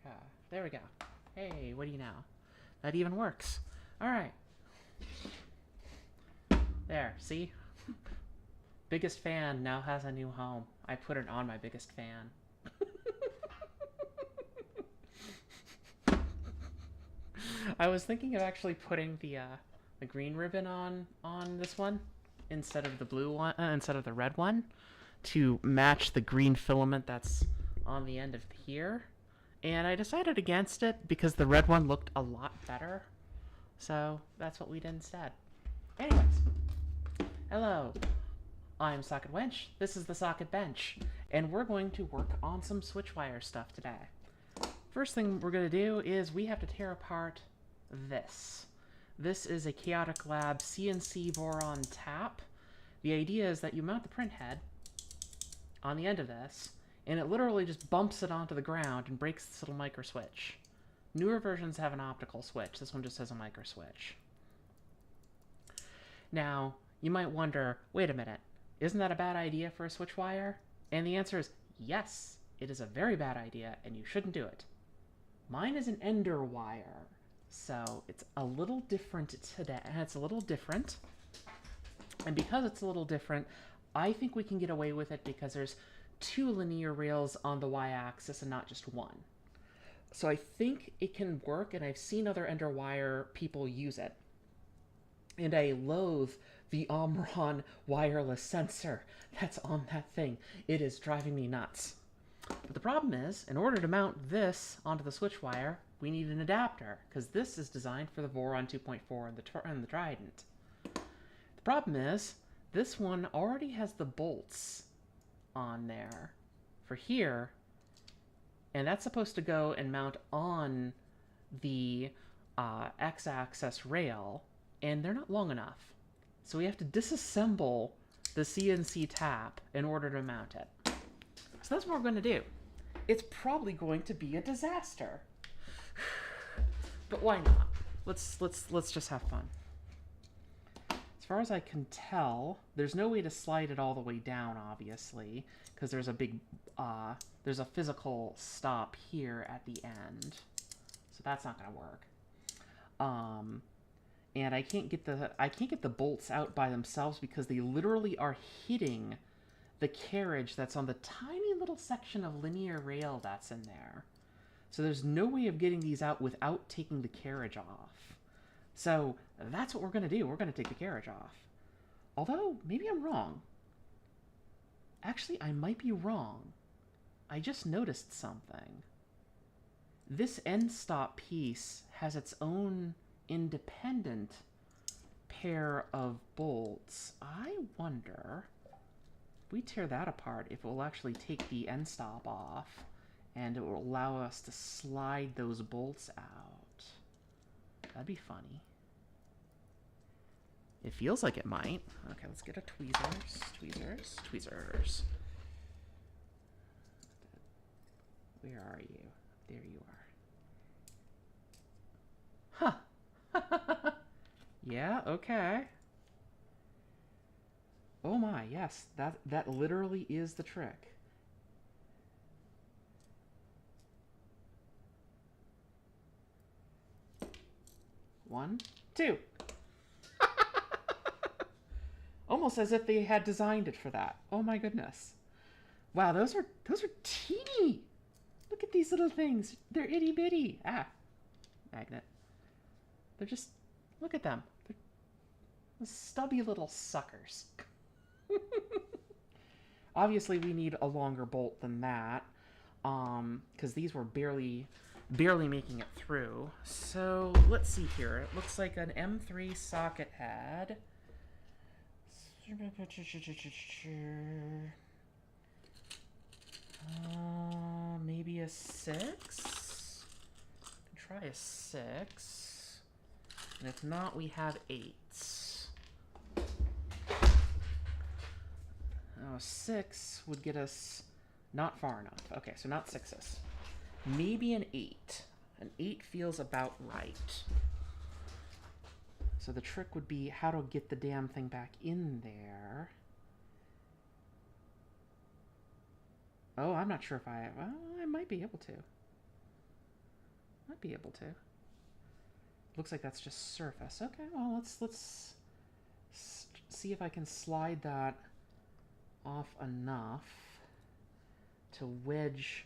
Okay, there we go. Hey, what do you know? That even works. Alright. There, see? Biggest fan now has a new home. I put it on my biggest fan. I was thinking of actually putting the green ribbon on this one instead of the blue one, instead of the red one, to match the green filament that's on the end of here. And I decided against it because the red one looked a lot better. So that's what we did instead. Anyways, hello. I'm Socket Wench. This is the Socket Bench, and we're going to work on some switchwire stuff today. First thing we're going to do is we have to tear apart this. This is a Chaotic Lab CNC boron tap. The idea is that you mount the print head on the end of this, and it literally just bumps it onto the ground and breaks this little micro switch. Newer versions have an optical switch. This one just has a micro switch. Now, you might wonder, wait a minute, isn't that a bad idea for a switch wire? And the answer is yes, it is a very bad idea, and you shouldn't do it. Mine is an ender wire, so it's a little different today. It's a little different, and because it's a little different, I think we can get away with it because there's 2 linear rails on the y-axis and not just one. So I think it can work, and I've seen other ender wire people use it. And I loathe the Omron wireless sensor that's on that thing. It is driving me nuts. But the problem is, in order to mount this onto the switch wire, we need an adapter, because this is designed for the Voron 2.4 and the Trident. The problem is, this one already has the bolts on there for here, and that's supposed to go and mount on the x-axis rail, and they're not long enough. So we have to disassemble the CNC tap in order to mount it. So that's what we're going to do. It's probably going to be a disaster. But why not? Let's just have fun. As far as I can tell, there's no way to slide it all the way down, obviously, because there's a big there's a physical stop here at the end. So that's not going to work. And I can't get the bolts out by themselves because they literally are hitting the carriage that's on the tiny little section of linear rail that's in there. So there's no way of getting these out without taking the carriage off. So that's what we're going to do. We're going to take the carriage off. Although, maybe I'm wrong. Actually, I might be wrong. I just noticed something. This end stop piece has its own independent pair of bolts. I wonder, if we tear that apart, if it will actually take the end stop off and it will allow us to slide those bolts out. That'd be funny. It feels like it might. Okay, let's get a tweezers. Where are you? There you are. Huh. Yeah, okay. Oh my, yes, that literally is the trick. One, two. Almost as if they had designed it for that. Oh my goodness. Wow, those are teeny. Look at these little things. They're itty bitty. Ah, magnet. They're just, look at them. They're stubby little suckers. Obviously, we need a longer bolt than that, because these were barely making it through. So let's see here. It looks like an M3 socket head. Maybe a 6. Try a 6. And if not, we have 8s. Oh, 6 would get us not far enough. Okay, so not 6s. Maybe an 8. An 8 feels about right. So the trick would be how to get the damn thing back in there. Oh, I'm not sure if I might be able to. Might be able to. Looks like that's just surface. Okay, well, let's see if I can slide that off enough to wedge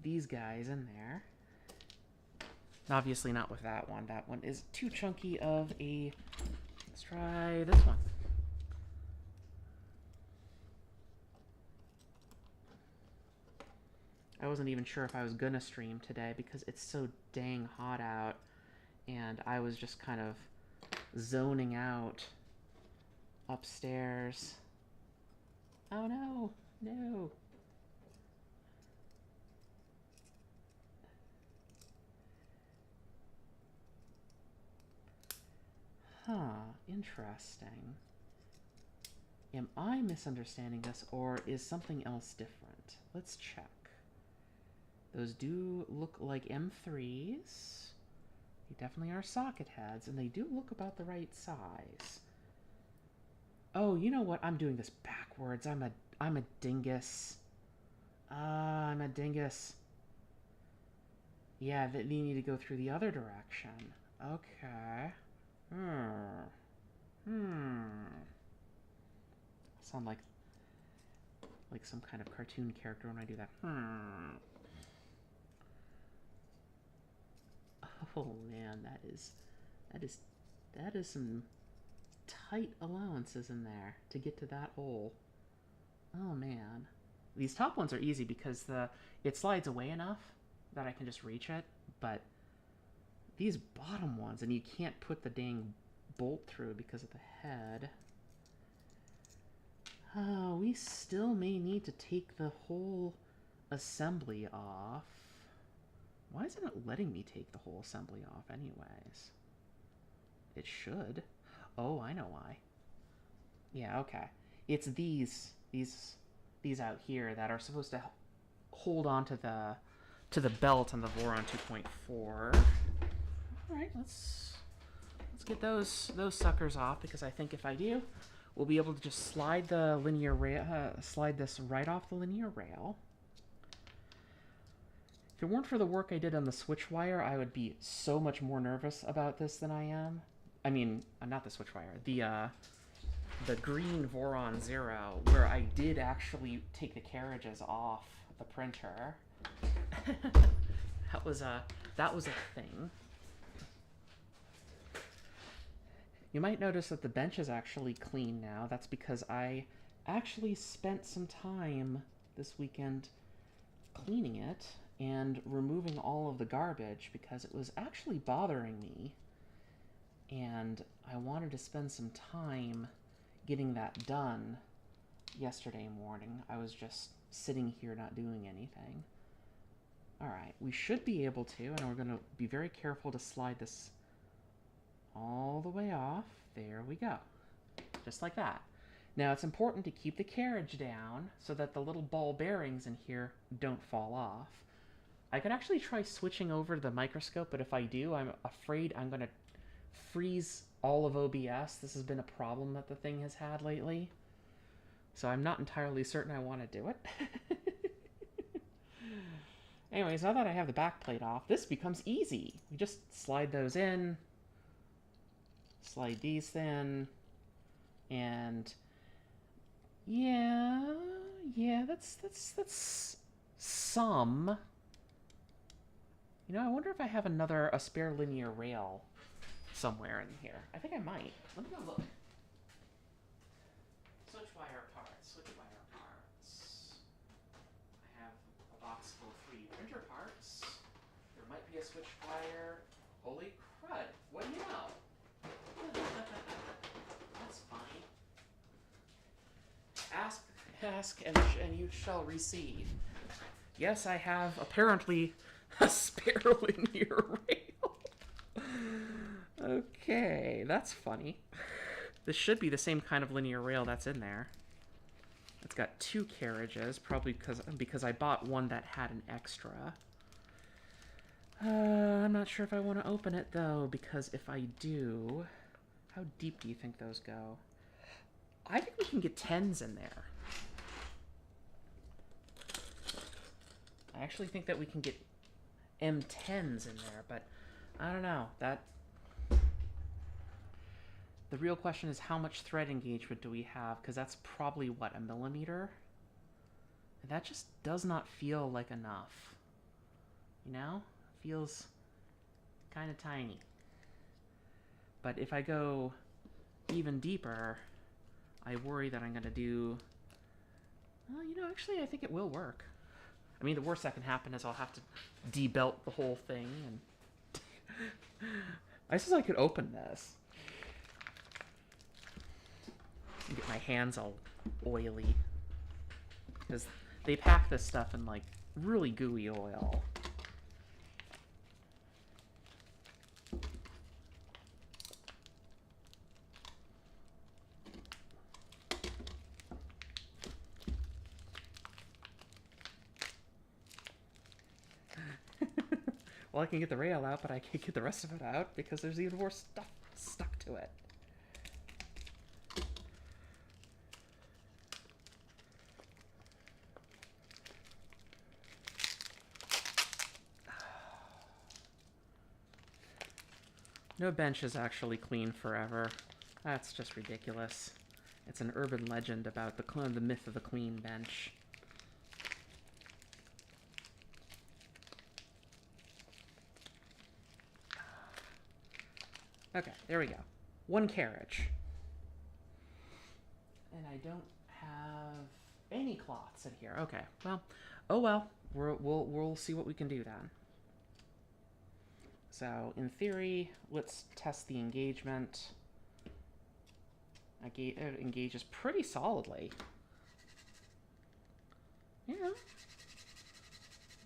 these guys in there. Obviously not with that one. That one is too chunky of a... Let's try this one. I wasn't even sure if I was gonna stream today because it's so dang hot out, and I was just kind of zoning out upstairs. Oh no, no. Huh, interesting. Am I misunderstanding this, or is something else different? Let's check. Those do look like M3s. They definitely are socket heads, and they do look about the right size. Oh, you know what? I'm doing this backwards. I'm a dingus. I'm a dingus. Yeah, they need to go through the other direction. Okay. Sound like some kind of cartoon character when I do that. Oh man, that is some tight allowances in there to get to that hole. Oh man. These top ones are easy because it slides away enough that I can just reach it, but these bottom ones, and you can't put the dang bolt through because of the head. Oh, we still may need to take the whole assembly off. Why isn't it letting me take the whole assembly off anyways? It should. Oh, I know why. Yeah, okay. It's these out here that are supposed to hold on to the belt on the Voron 2.4. All right, let's get those suckers off, because I think if I do, we'll be able to just slide the linear rail, slide this right off the linear rail. If it weren't for the work I did on the switch wire, I would be so much more nervous about this than I am. I mean, not the switch wire, the green Voron 0, where I did actually take the carriages off the printer. that was a thing. You might notice that the bench is actually clean now. That's because I actually spent some time this weekend cleaning it and removing all of the garbage, because it was actually bothering me, and I wanted to spend some time getting that done yesterday morning. I was just sitting here not doing anything. Alright, we should be able to, and we're going to be very careful to slide this all the way off. There we go. Just like that. Now, it's important to keep the carriage down so that the little ball bearings in here don't fall off. I could actually try switching over to the microscope, but if I do, I'm afraid I'm going to freeze all of OBS. This has been a problem that the thing has had lately. So I'm not entirely certain I want to do it. Anyways, now that I have the back plate off, this becomes easy. We just slide those in, slide these in, and yeah, that's some. You know, I wonder if I have a spare linear rail somewhere in here. I think I might. Let me go look. Switch wire parts. I have a box full of 3 printer parts. There might be a switch wire. Holy crud! What do you know? That's funny. Ask, and you shall receive. Yes, I have apparently a spare linear rail. Okay, that's funny. This should be the same kind of linear rail that's in there. It's got 2 carriages, probably because I bought one that had an extra. I'm not sure if I want to open it, though, because if I do... How deep do you think those go? I think we can get 10s in there. I actually think that we can get M10s in there, but I don't know. The real question is how much thread engagement do we have? Because that's probably, what, a millimeter? And that just does not feel like enough. You know? It feels kind of tiny. But if I go even deeper, I worry that I'm going to do... Well, you know, actually, I think it will work. I mean, the worst that can happen is I'll have to debelt the whole thing. And I suppose I could open this. And get my hands all oily. Because they pack this stuff in, like, really gooey oil. Well, I can get the rail out, but I can't get the rest of it out because there's even more stuff stuck to it. No bench is actually clean forever. That's just ridiculous. It's an urban legend about the myth of the clean bench. Okay, there we go. One carriage. And I don't have any cloths in here. Okay, well, oh well. We'll see what we can do then. So, in theory, let's test the engagement. It engages pretty solidly. Yeah.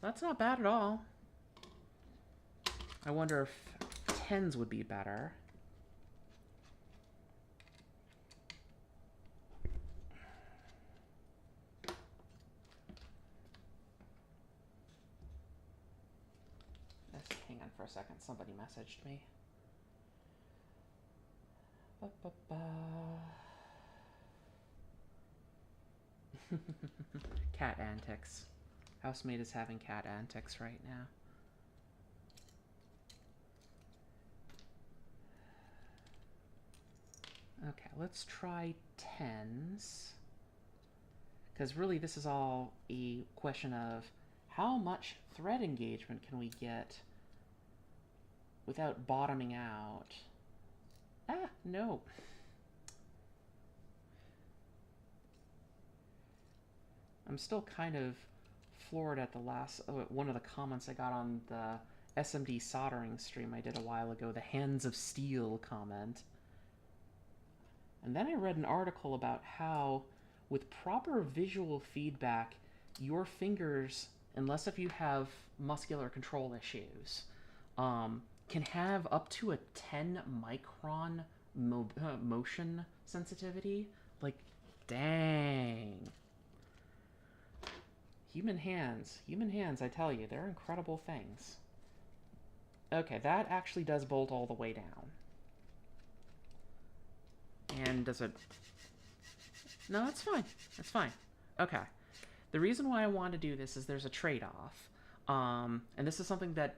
That's not bad at all. I wonder if 10s would be better. Hang on for a second. Somebody messaged me. Cat antics. Housemate is having cat antics right now. Okay, let's try 10s. Because really this is all a question of how much thread engagement can we get without bottoming out? Ah, no. I'm still kind of floored at the last... one of the comments I got on the SMD soldering stream I did a while ago, the hands of steel comment. And then I read an article about how, with proper visual feedback, your fingers, unless if you have muscular control issues, can have up to a 10 micron motion sensitivity. Like, dang. Human hands, I tell you, they're incredible things. Okay, that actually does bolt all the way down. And does it... No, that's fine. That's fine. Okay. The reason why I want to do this is there's a trade-off. And this is something that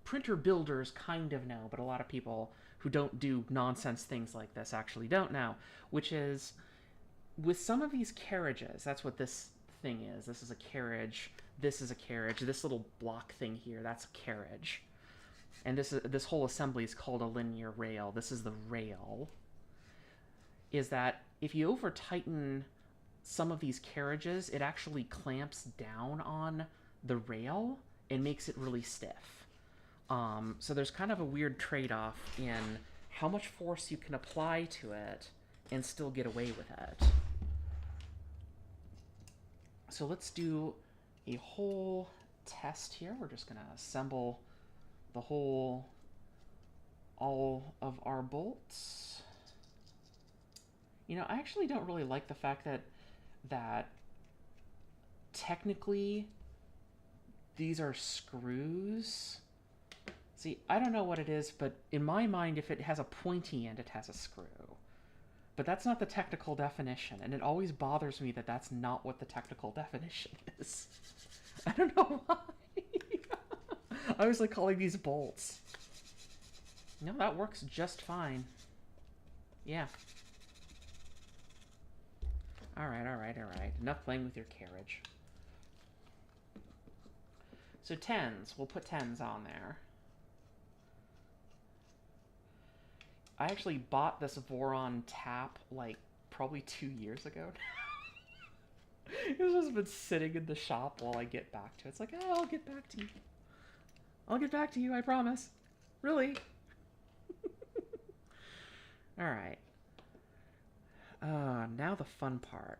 printer builders kind of know, but a lot of people who don't do nonsense things like this actually don't know, which is with some of these carriages, that's what this thing is. This is a carriage. This is a carriage. This little block thing here, that's a carriage. And this whole assembly is called a linear rail. This is the rail. Is that if you over tighten some of these carriages, it actually clamps down on the rail and makes it really stiff. So there's kind of a weird trade-off in how much force you can apply to it and still get away with it. So let's do a whole test here. We're just going to assemble the all of our bolts. You know, I actually don't really like the fact that technically these are screws. See, I don't know what it is, but in my mind, if it has a pointy end, it has a screw. But that's not the technical definition, and it always bothers me that that's not what the technical definition is. I don't know why. I always like calling these bolts. No, that works just fine. Yeah. Alright, alright, alright. Enough playing with your carriage. So 10s. We'll put 10s on there. I actually bought this Voron tap, like, probably 2 years ago. It's just been sitting in the shop while I get back to it. It's like, oh, I'll get back to you. I'll get back to you, I promise. Really? Alright. Now the fun part.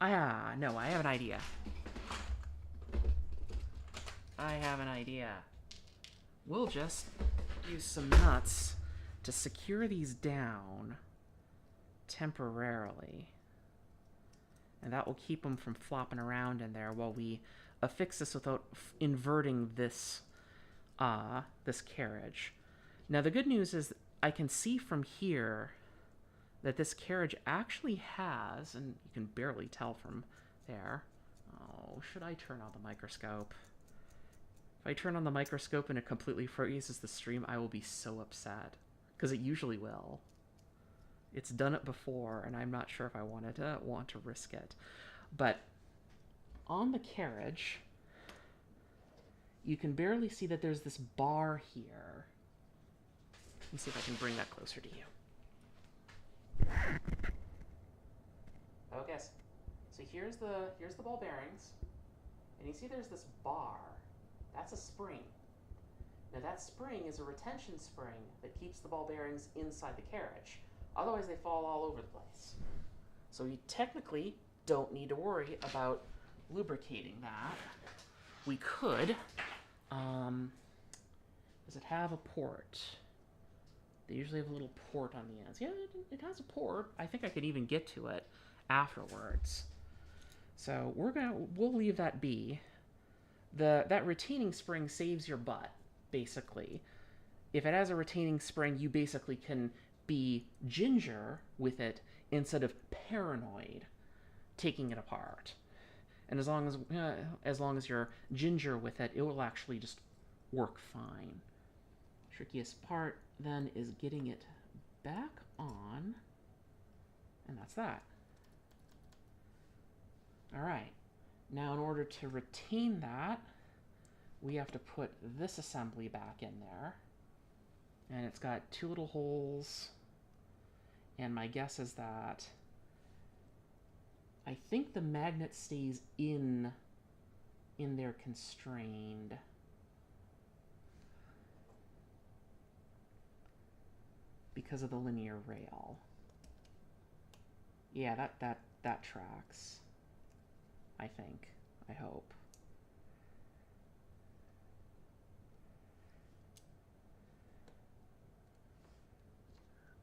No, I have an idea. I have an idea. We'll just use some nuts to secure these down temporarily. And that will keep them from flopping around in there while we affix this without inverting this, this carriage. Now the good news is I can see from here that this carriage actually has, and you can barely tell from there. Oh, should I turn on the microscope? If I turn on the microscope and it completely freezes the stream, I will be so upset. Because it usually will. It's done it before, and I'm not sure if I want to risk it. But on the carriage, you can barely see that there's this bar here. Let me see if I can bring that closer to you. Okay, so here's the ball bearings, and you see there's this bar. That's a spring. Now that spring is a retention spring that keeps the ball bearings inside the carriage. Otherwise they fall all over the place. So you technically don't need to worry about lubricating that. We could, does it have a port? They usually have a little port on the ends. Yeah, it has a port. I think I could even get to it afterwards. So we'll leave that be. That retaining spring saves your butt, basically. If it has a retaining spring, you basically can be ginger with it instead of paranoid taking it apart. And as long as you're ginger with it, it will actually just work fine. Trickiest part then is getting it back on, and that's that. All right, now in order to retain that, we have to put this assembly back in there, and it's got two little holes, and my guess is that I think the magnet stays in there constrained. Because of the linear rail. Yeah, that tracks. I think. I hope.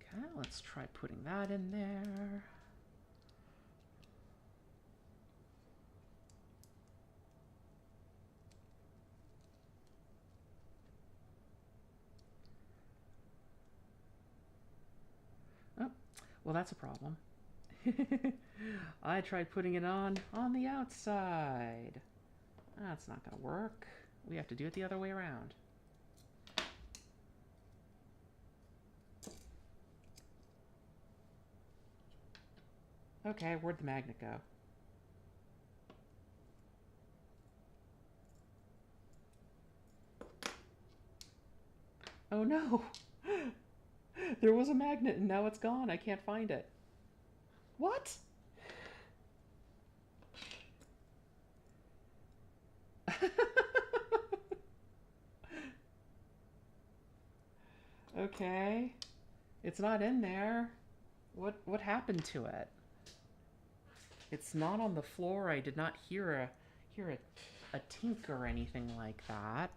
Okay, let's try putting that in there. Oh, well, that's a problem. I tried putting it on the outside. That's not going to work. We have to do it the other way around. Okay, where'd the magnet go? Oh no! There was a magnet and now it's gone. I can't find it. What? Okay. It's not in there. What happened to it? It's not on the floor. I did not hear a tink or anything like that.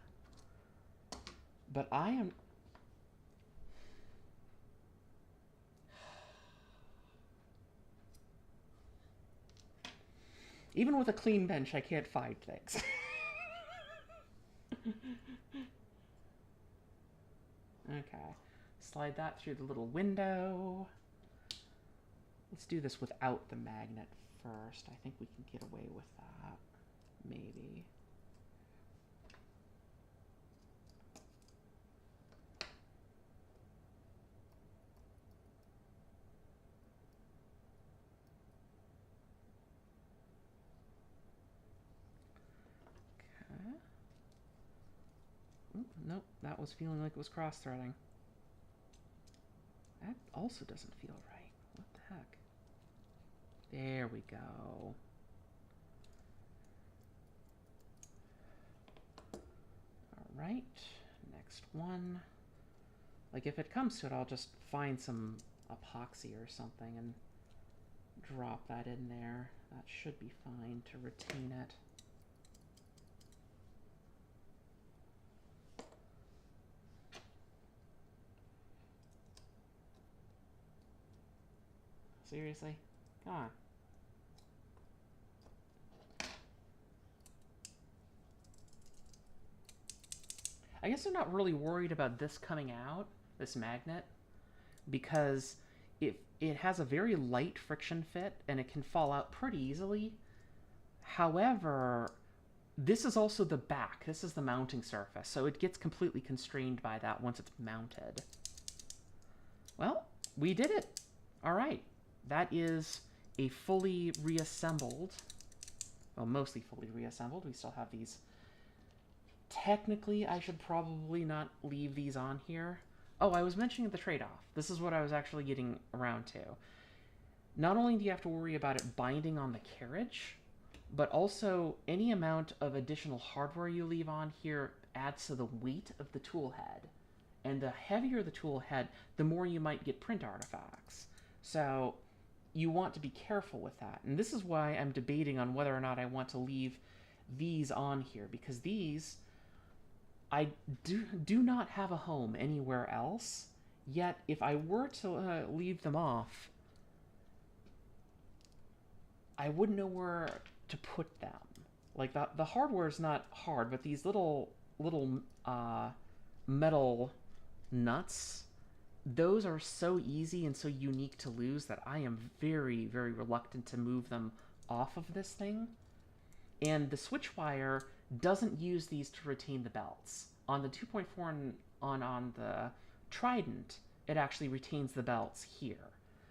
But I am... Even with a clean bench, I can't find things. Okay. Slide that through the little window. Let's do this without the magnet first. I think we can get away with that. Maybe. Nope, that was feeling like it was cross-threading. That also doesn't feel right. What the heck? There we go. Alright, next one. Like, if it comes to it, I'll just find some epoxy or something and drop that in there. That should be fine to retain it. Seriously? Come on. I guess I'm not really worried about this coming out, this magnet, because it has a very light friction fit and it can fall out pretty easily. However, this is also the back. This is the mounting surface, so it gets completely constrained by that once it's mounted. Well, we did it. All right. That is a fully reassembled, well, mostly fully reassembled. We still have these. Technically, I should probably not leave these on here. Oh, I was mentioning the trade-off. This is what I was actually getting around to. Not only do you have to worry about it binding on the carriage, but also any amount of additional hardware you leave on here adds to the weight of the tool head. And the heavier the tool head, the more you might get print artifacts. So you want to be careful with that. And this is why I'm debating on whether or not I want to leave these on here, because these, I do not have a home anywhere else, yet if I were to leave them off, I wouldn't know where to put them. Like, the hardware is not hard, but these little metal nuts, those are so easy and so unique to lose that I am very, very reluctant to move them off of this thing. And the switch wire doesn't use these to retain the belts. On the 2.4 and on the Trident, it actually retains the belts here.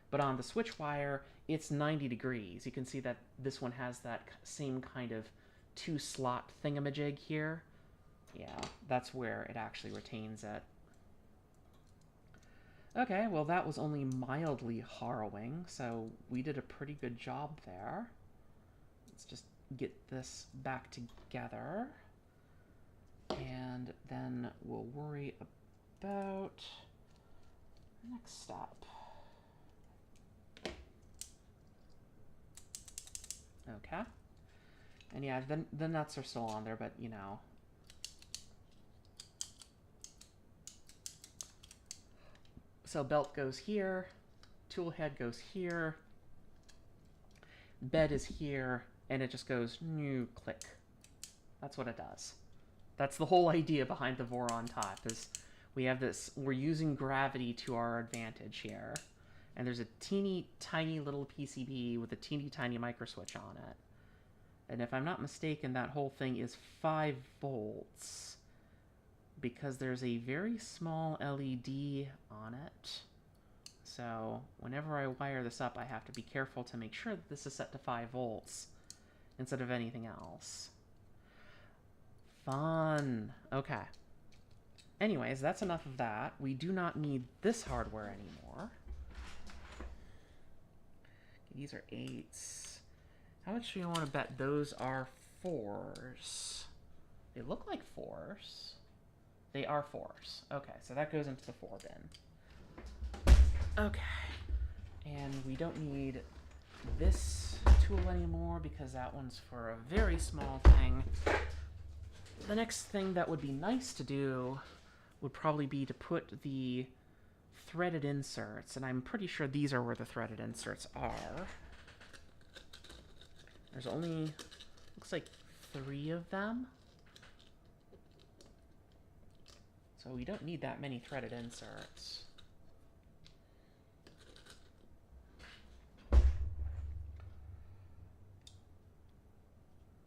But on the switch wire, it's 90 degrees. You can see that this one has that same kind of 2-slot thingamajig here. Yeah, that's where it actually retains it. Okay, well that was only mildly harrowing, so we did a pretty good job there. Let's just get this back together, and then we'll worry about the next step. Okay. And yeah, the nuts are still on there, but you know. So belt goes here, tool head goes here, bed is here, and it just goes new click. That's what it does. That's the whole idea behind the Voron top, is we have this, we're using gravity to our advantage here. And there's a teeny tiny little PCB with a teeny tiny micro switch on it. And if I'm not mistaken, that whole thing is 5 volts. Because there's a very small LED on it. So whenever I wire this up, I have to be careful to make sure that this is set to 5 volts instead of anything else. Fun. Okay. Anyways, that's enough of that. We do not need this hardware anymore. These are 8s. How much do you want to bet those are 4s? They look like 4s. They are 4s. Okay, so that goes into the 4 bin. Okay. And we don't need this tool anymore because that one's for a very small thing. The next thing that would be nice to do would probably be to put the threaded inserts, and I'm pretty sure these are where the threaded inserts are. There's only, looks like 3 of them. So we don't need that many threaded inserts.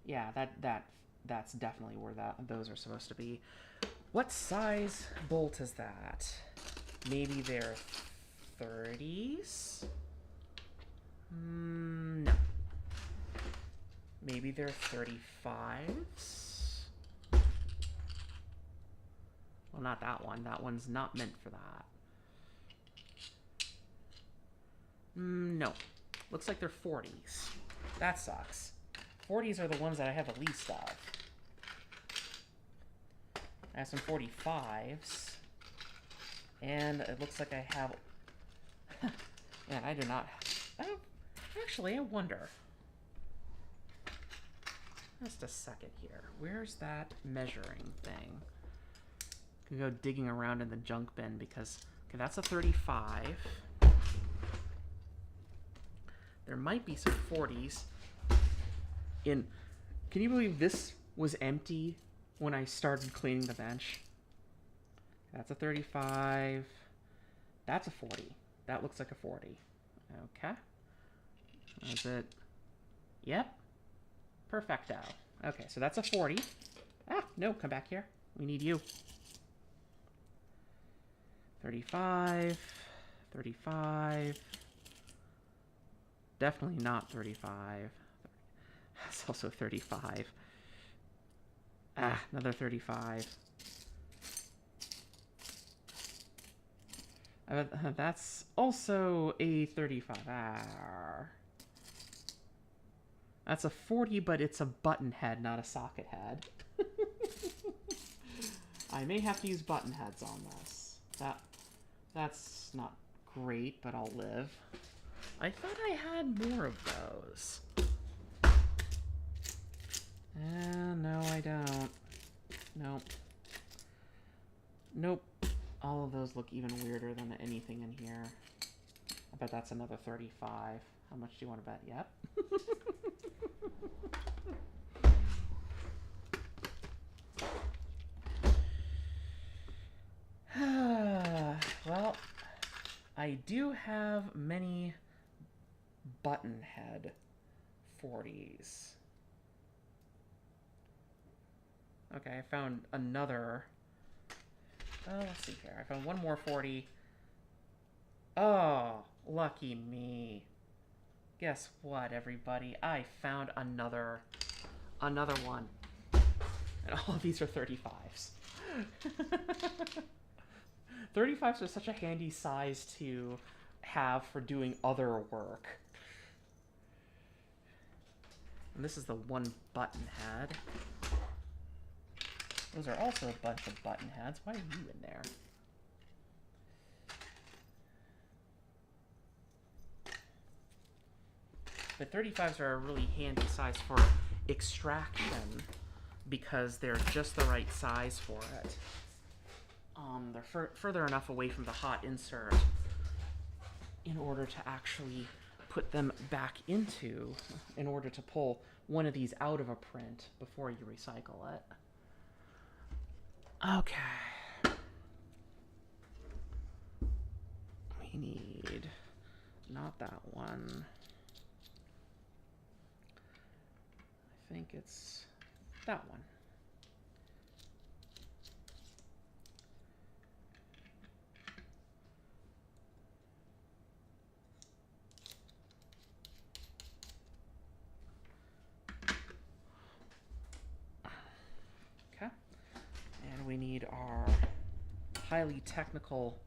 Yeah, that's definitely where those are supposed to be. What size bolt is that? Maybe they're 30s? No. Maybe they're 35s? Well, not that one. That one's not meant for that. No. Looks like they're 40s. That sucks. 40s are the ones that I have the least of. I have some 45s. And it looks like I have... Man, I do not... Actually, I wonder. Just a second here. Where's that measuring thing? I can go digging around in the junk bin because... Okay, that's a 35. There might be some 40s. Can you believe this was empty when I started cleaning the bench? That's a 35. That's a 40. That looks like a 40. Okay. Is it? Yep. Perfecto. Okay, so that's a 40. Ah, no, come back here. We need you. 35. 35. Definitely not 35. That's also 35. Ah, another 35. That's also a 35. That's a 40, but it's a button head, not a socket head. I may have to use button heads on this. That's not great, but I'll live. I thought I had more of those. No, I don't. Nope. Nope. All of those look even weirder than anything in here. I bet that's another 35. How much do you want to bet? Yep. Well, I do have many button head 40s. Okay, I found another. Oh, let's see here. I found one more 40. Oh, lucky me. Guess what, everybody? I found another one. And all of these are 35s. 35s are such a handy size to have for doing other work. And this is the one button head. Those are also a bunch of button heads. Why are you in there? But 35s are a really handy size for extraction because they're just the right size for it. They're further enough away from the hot insert in order to actually put them back into, in order to pull one of these out of a print before you recycle it. Okay. We need, not that one. I think it's that one. Okay. And we need our highly technical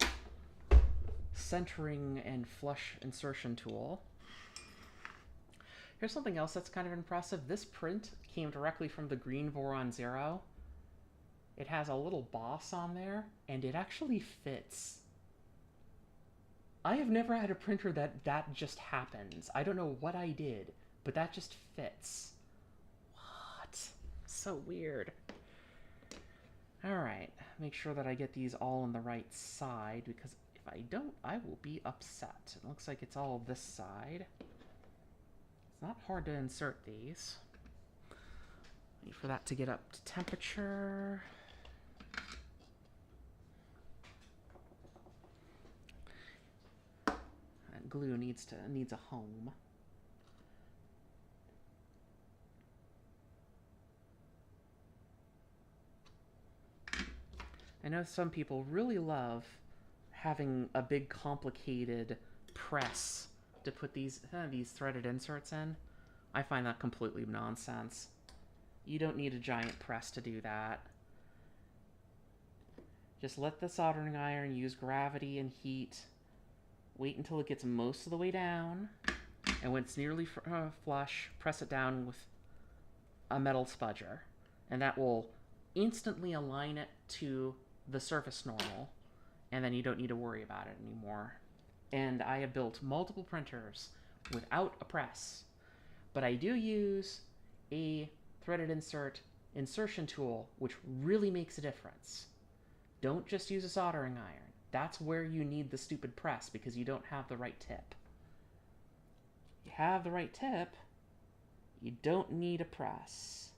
centering and flush insertion tool. Here's something else that's kind of impressive. This print came directly from the green Voron Zero. It has a little boss on there, and it actually fits. I have never had a printer that just happens. I don't know what I did, but that just fits. What? So weird. Alright, make sure that I get these all on the right side, because if I don't, I will be upset. It looks like it's all this side. It's not hard to insert these. Wait for that to get up to temperature. That glue needs a home. I know some people really love having a big complicated press to put these threaded inserts in. I find that completely nonsense. You don't need a giant press to do that. Just let the soldering iron use gravity and heat. Wait until it gets most of the way down. And when it's nearly flush, press it down with a metal spudger. And that will instantly align it to the surface normal. And then you don't need to worry about it anymore. And I have built multiple printers without a press. But I do use a threaded insertion tool, which really makes a difference. Don't just use a soldering iron. That's where you need the stupid press, because you don't have the right tip. You have the right tip, you don't need a press.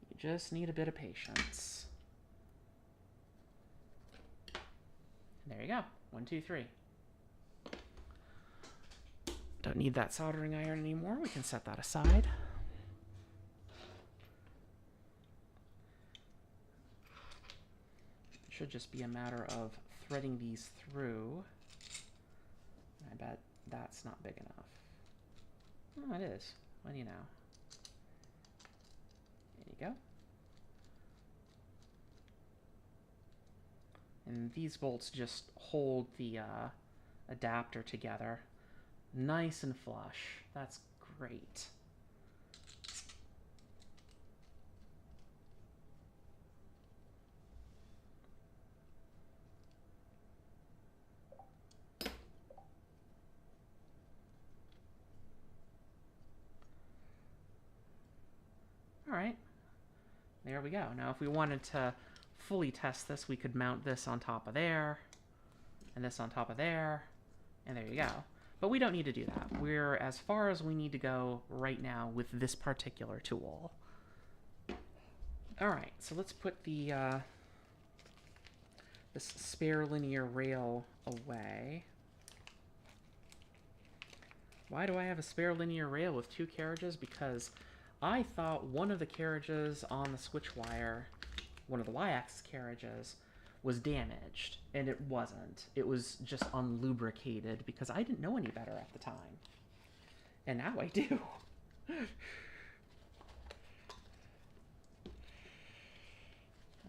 You just need a bit of patience. There you go. 1, 2, 3. Don't need that soldering iron anymore. We can set that aside. It should just be a matter of threading these through. I bet that's not big enough. Oh, it is. What do you know? There you go. And these bolts just hold the adapter together nice and flush. That's great. All right, there we go. Now if we wanted to fully test this, we could mount this on top of there, and this on top of there, and there you go. But we don't need to do that. We're as far as we need to go right now with this particular tool. All right, so let's put the this spare linear rail away. Why do I have a spare linear rail with 2 carriages? Because I thought one of the carriages on the switch wire, one of the y-axis carriages, was damaged, and it wasn't. It was just unlubricated because I didn't know any better at the time. And now I do.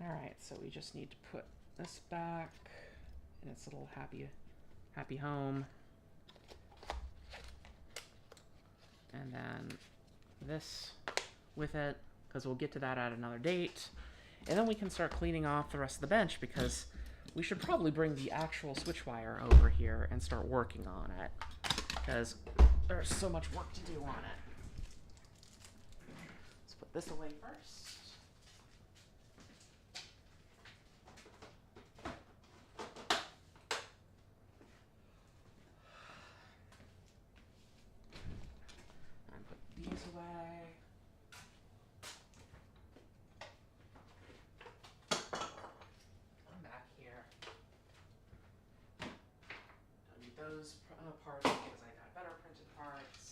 Alright, so we just need to put this back in its little happy home. And then this with it, because we'll get to that at another date. And then we can start cleaning off the rest of the bench, because we should probably bring the actual switch wire over here and start working on it, because there's so much work to do on it. Let's put this away first. And put these away. Those parts because I got better printed parts.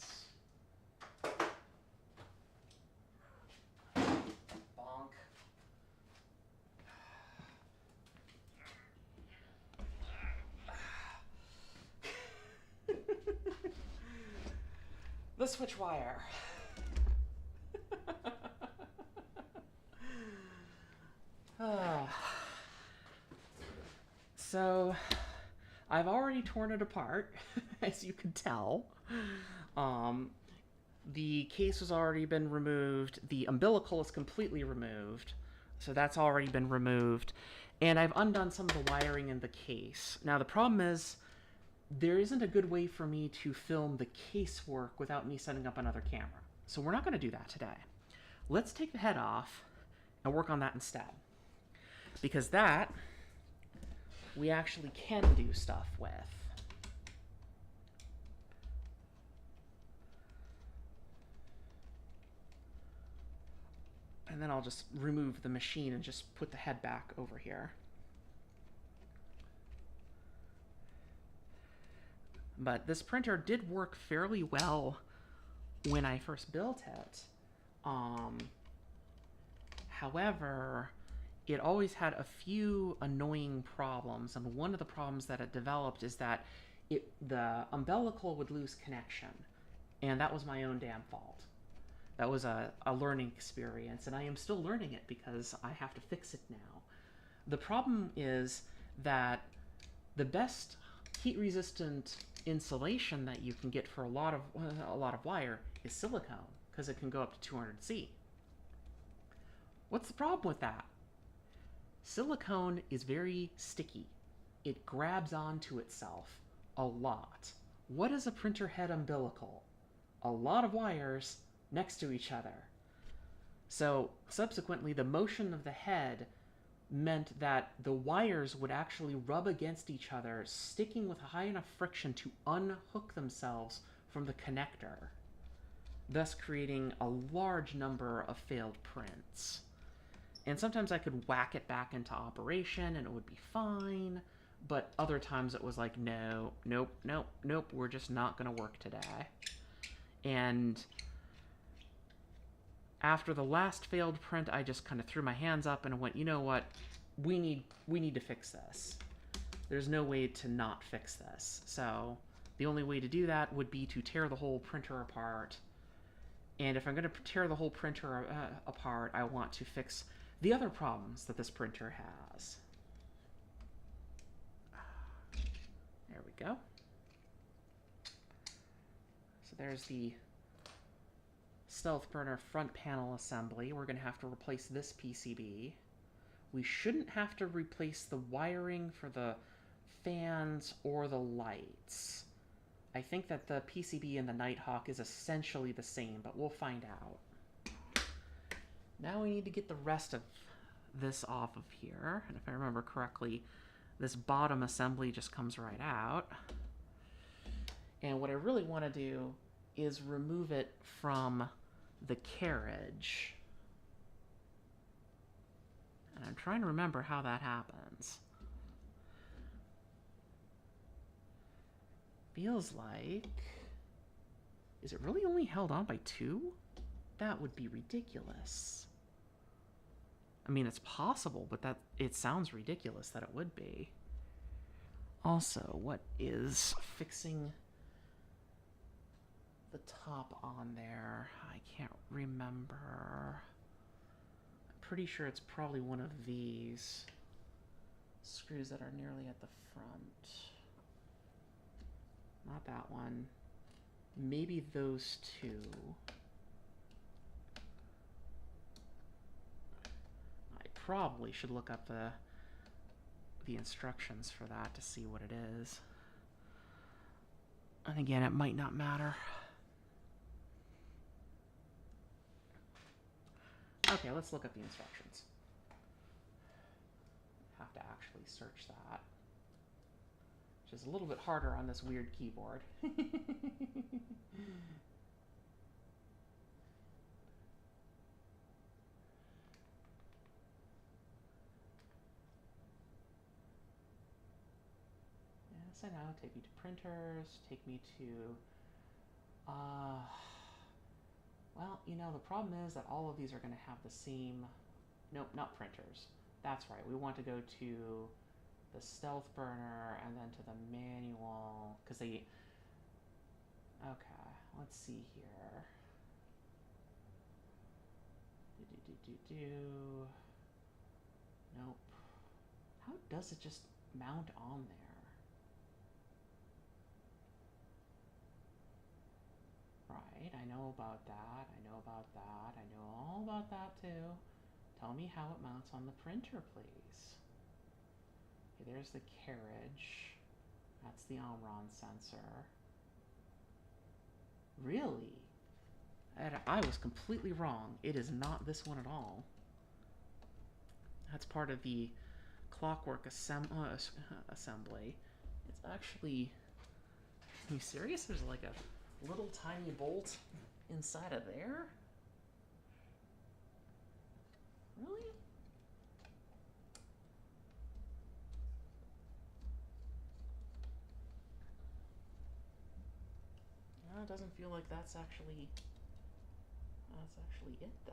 Bonk. The switch wire. So I've already torn it apart, as you can tell. The case has already been removed. The umbilical is completely removed, so that's already been removed. And I've undone some of the wiring in the case. Now, the problem is there isn't a good way for me to film the case work without me setting up another camera. So we're not going to do that today. Let's take the head off and work on that instead. Because that we actually can do stuff with. And then I'll just remove the machine and just put the head back over here. But this printer did work fairly well when I first built it. However, it always had a few annoying problems, and one of the problems that it developed is that the umbilical would lose connection, and that was my own damn fault. That was a learning experience, and I am still learning it because I have to fix it now. The problem is that the best heat-resistant insulation that you can get for a lot of wire is silicone, because it can go up to 200 C. What's the problem with that? Silicone is very sticky. It grabs onto itself a lot. What is a printer head umbilical? A lot of wires next to each other. So subsequently, the motion of the head meant that the wires would actually rub against each other, sticking with high enough friction to unhook themselves from the connector, thus creating a large number of failed prints. And sometimes I could whack it back into operation and it would be fine, but other times it was like, no, nope, nope, nope, we're just not going to work today. And after the last failed print, I just kind of threw my hands up and went, you know what, we need to fix this. There's no way to not fix this. So the only way to do that would be to tear the whole printer apart. And if I'm going to tear the whole printer apart, I want to fix the other problems that this printer has. There we go. So there's the Stealth Burner front panel assembly. We're going to have to replace this PCB. We shouldn't have to replace the wiring for the fans or the lights. I think that the PCB in the Nighthawk is essentially the same, but we'll find out. Now we need to get the rest of this off of here. And if I remember correctly, this bottom assembly just comes right out. And what I really want to do is remove it from the carriage. And I'm trying to remember how that happens. Feels like... Is it really only held on by 2? That would be ridiculous. I mean, it's possible, but it sounds ridiculous that it would be. Also, what is fixing the top on there? I can't remember. I'm pretty sure it's probably one of these screws that are nearly at the front. Not that one. Maybe those two. I probably should look up the instructions for that to see what it is. And again, it might not matter. Okay, let's look up the instructions. Have to actually search that. Which is a little bit harder on this weird keyboard. Yes, I know. Take me to printers. Take me to... well, you know, the problem is that all of these are going to have the same... Nope, not printers. That's right. We want to go to the Stealth Burner and then to the manual, because they... Okay, let's see here. Nope. How does it just mount on there? Right, I know about that, I know about that, I know all about that too. Tell me how it mounts on the printer, please. Okay, there's the carriage. That's the Omron sensor. Really? I was completely wrong. It is not this one at all. That's part of the clockwork assembly. It's actually... Are you serious? There's like a little tiny bolt inside of there? Really? No, it doesn't feel like that's actually it though.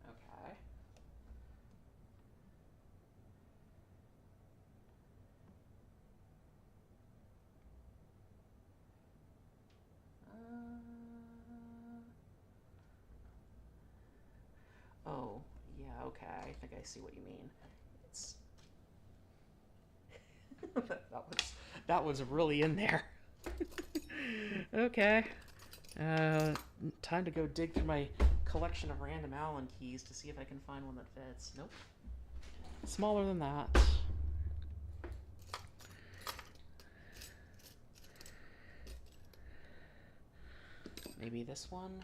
Okay. Oh, yeah, I see what you mean. It's that was really in there. Okay. Time to go dig through my collection of random Allen keys to see if I can find one that fits. Nope. Smaller than that. Maybe this one?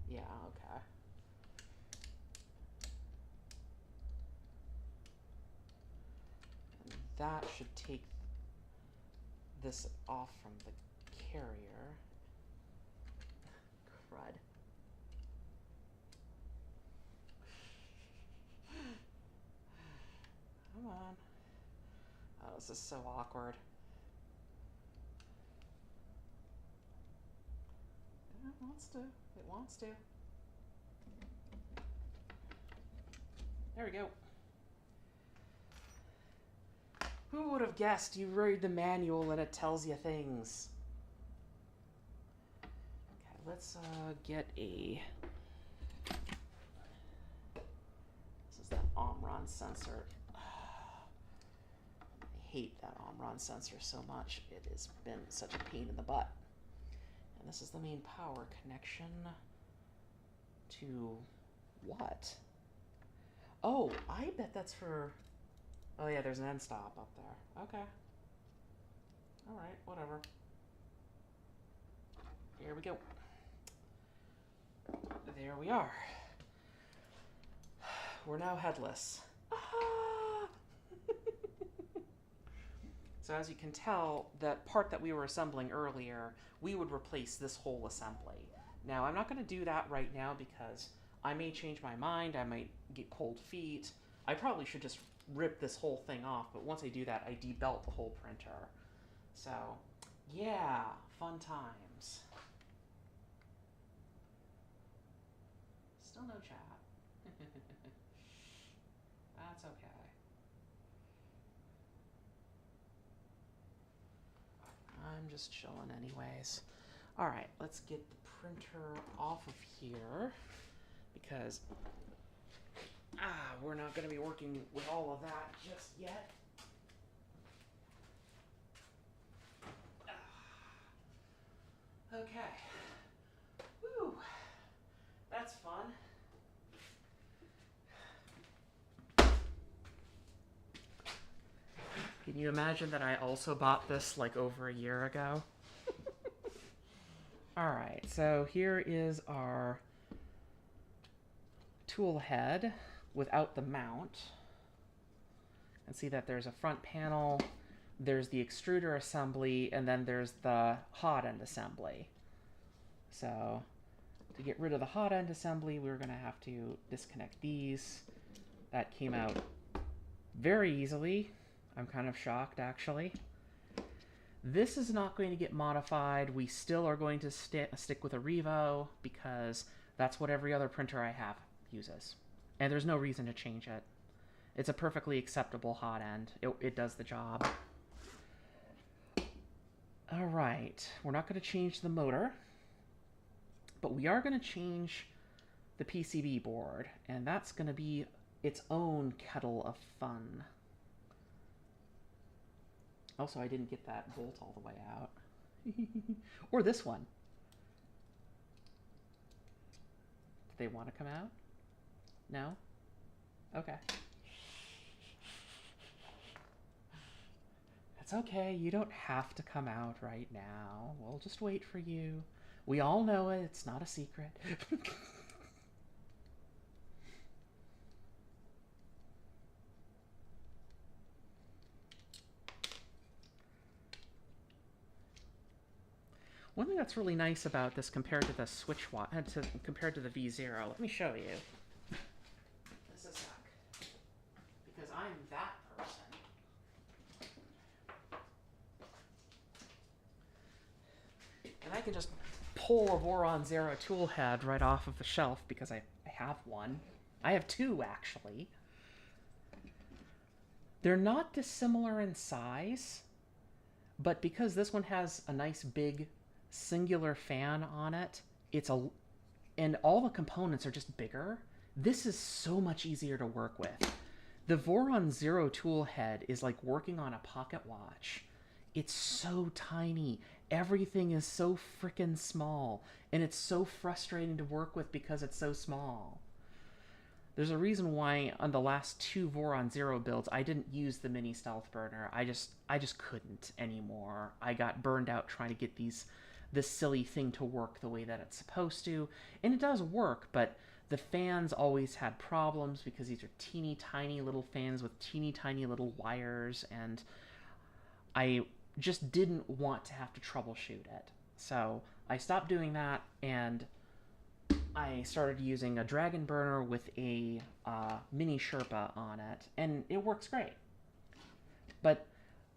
Yeah, okay. And that should take this off from the carrier. Crud. Come on. Oh, this is so awkward. It wants to. It wants to. There we go. Who would have guessed you read the manual and it tells you things? Okay, let's get a... This is that Omron sensor. I hate that Omron sensor so much. It has been such a pain in the butt. And this is the main power connection to what? Oh, I bet that's for... Oh yeah, there's an end stop up there. Okay. Alright, whatever. Here we go. There we are. We're now headless. Ah! So as you can tell, that part that we were assembling earlier, we would replace this whole assembly. Now, I'm not going to do that right now because I may change my mind, I might get cold feet. I probably should just rip this whole thing off, but once I do that, I debelt the whole printer. So, yeah, fun times. Still no chat. That's okay. I'm just chilling anyways. All right, let's get the printer off of here because we're not going to be working with all of that just yet. Okay. Woo. That's fun. Can you imagine that I also bought this like over a year ago? All right, so here is our tool head without the mount. And see that there's a front panel, there's the extruder assembly, and then there's the hot end assembly. So to get rid of the hot end assembly, we're going to have to disconnect these. That came out very easily. I'm kind of shocked, actually. This is not going to get modified. We still are going to stick with a Revo because that's what every other printer I have uses. And there's no reason to change it. It's a perfectly acceptable hot end. It does the job. All right, we're not going to change the motor, but we are going to change the PCB board, and that's going to be its own kettle of fun. Also, I didn't get that bolt all the way out. Or this one. Do they want to come out? No? Okay. It's okay. You don't have to come out right now. We'll just wait for you. We all know it. It's not a secret. One thing that's really nice about this compared to the compared to the V0, let me show you. This is a sec. Because I'm that person. And I can just pull a Voron Zero tool head right off of the shelf because I have one. I have two, actually. They're not dissimilar in size, but because this one has a nice big singular fan on it, and all the components are just bigger, This is so much easier to work with. The Voron Zero tool head is like working on a pocket watch. It's so tiny. Everything is so freaking small, and it's so frustrating to work with because it's so small. There's a reason why on the last 2 Voron Zero builds I didn't use the mini stealth burner. I just couldn't anymore. I got burned out trying to get this silly thing to work the way that it's supposed to, and it does work, but the fans always had problems because these are teeny tiny little fans with teeny tiny little wires, and I just didn't want to have to troubleshoot it. So I stopped doing that, and I started using a dragon burner with a mini Sherpa on it, and it works great. But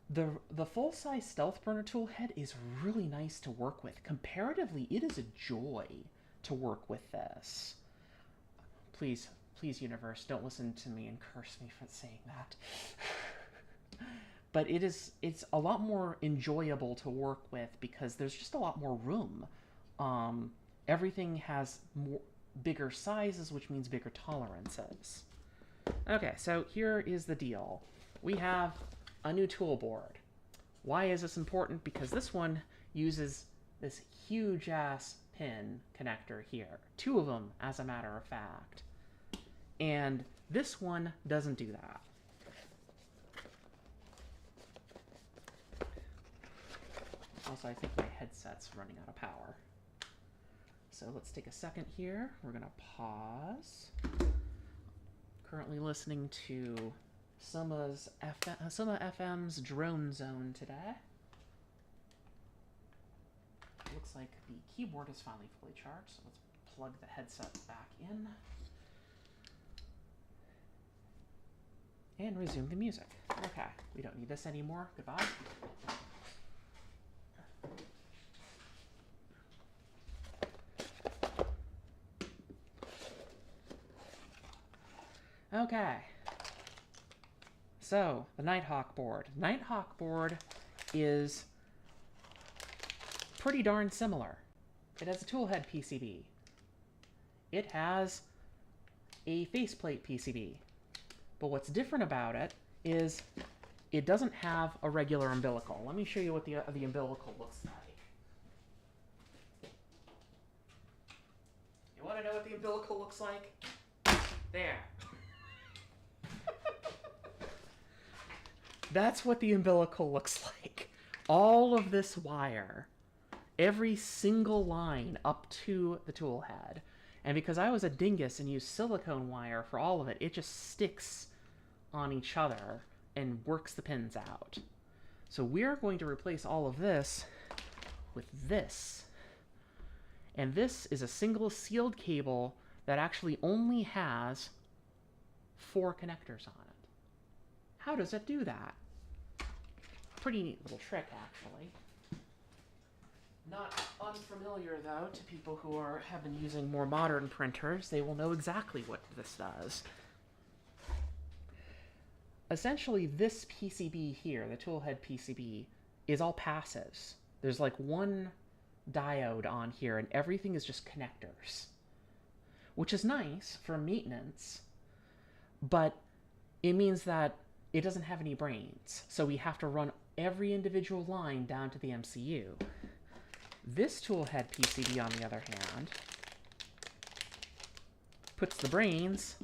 the full-size stealth burner tool head is really nice to work with. Comparatively, it is a joy to work with this. Please, universe, don't listen to me and curse me for saying that. But it's a lot more enjoyable to work with because there's just a lot more room. Everything has bigger sizes, which means bigger tolerances. Okay, so here is the deal. We have a new tool board. Why is this important? Because this one uses this huge-ass pin connector here. 2 of them, as a matter of fact. And this one doesn't do that. Also, I think my headset's running out of power. So let's take a second here. We're going to pause. Currently listening to Soma FM's Drone Zone today. Looks like the keyboard is finally fully charged, so let's plug the headset back in. And resume the music. Okay, we don't need this anymore. Goodbye. Okay. So, the Nighthawk board. Nighthawk board is pretty darn similar. It has a toolhead PCB. It has a faceplate PCB. But what's different about it is it doesn't have a regular umbilical. Let me show you what the umbilical looks like. You want to know what the umbilical looks like? There. That's what the umbilical looks like. All of this wire, every single line up to the tool head. And because I was a dingus and used silicone wire for all of it, it just sticks on each other and works the pins out. So we're going to replace all of this with this. And this is a single sealed cable that actually only has 4 connectors on it. How does it do that? Pretty neat little trick, actually. Not unfamiliar, though, to people who have been using more modern printers. They will know exactly what this does. Essentially, this PCB here, the toolhead PCB, is all passives. There's like 1 diode on here, and everything is just connectors. Which is nice for maintenance, but it means that it doesn't have any brains. So we have to run every individual line down to the MCU. This toolhead PCB, on the other hand, puts the brains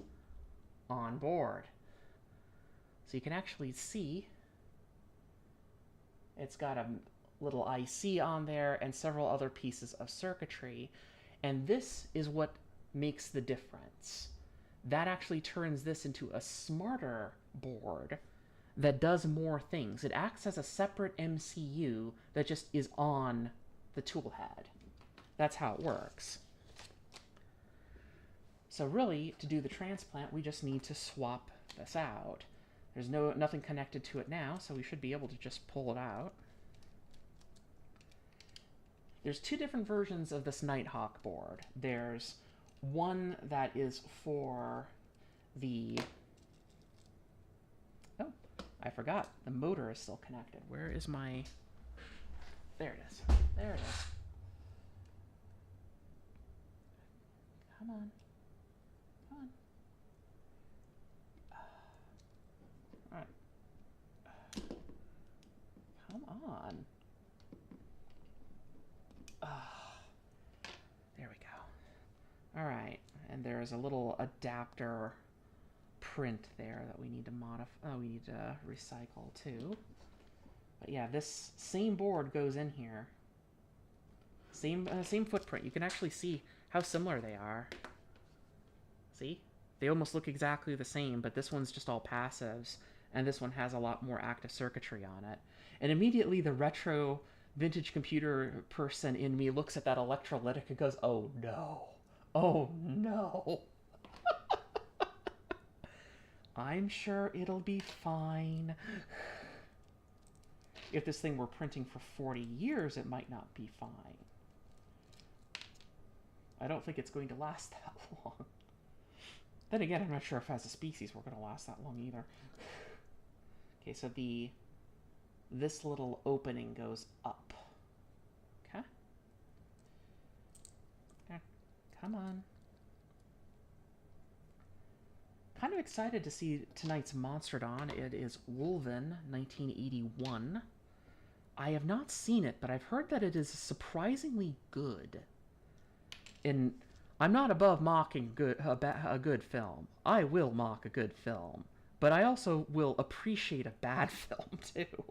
on board. So you can actually see it's got a little IC on there and several other pieces of circuitry. And this is what makes the difference. That actually turns this into a smarter board that does more things. It acts as a separate MCU that just is on the tool head. That's how it works. So really, to do the transplant, we just need to swap this out. There's nothing connected to it now, so we should be able to just pull it out. There's 2 different versions of this Nighthawk board. There's one that is for the... Oh, I forgot. The motor is still connected. Where is my... There it is. There it is. Come on. Come on. there's a little adapter print there that we need to modify. Oh, we need to recycle too. But yeah, this same board goes in here. Same footprint. You can actually see how similar they are. See? They almost look exactly the same, but this one's just all passives, and this one has a lot more active circuitry on it. And immediately the retro vintage computer person in me looks at that electrolytic and goes, oh no. Oh no. I'm sure it'll be fine. If this thing were printing for 40 years, it might not be fine. I don't think it's going to last that long. Then again, I'm not sure if as a species we're going to last that long either. Okay, so this little opening goes up. Okay. Okay, come on. Kind of excited to see tonight's Monstrodon. It is Wolven 1981. I have not seen it, but I've heard that it is surprisingly good. And I'm not above mocking a good film. I will mock a good film, but I also will appreciate a bad film too.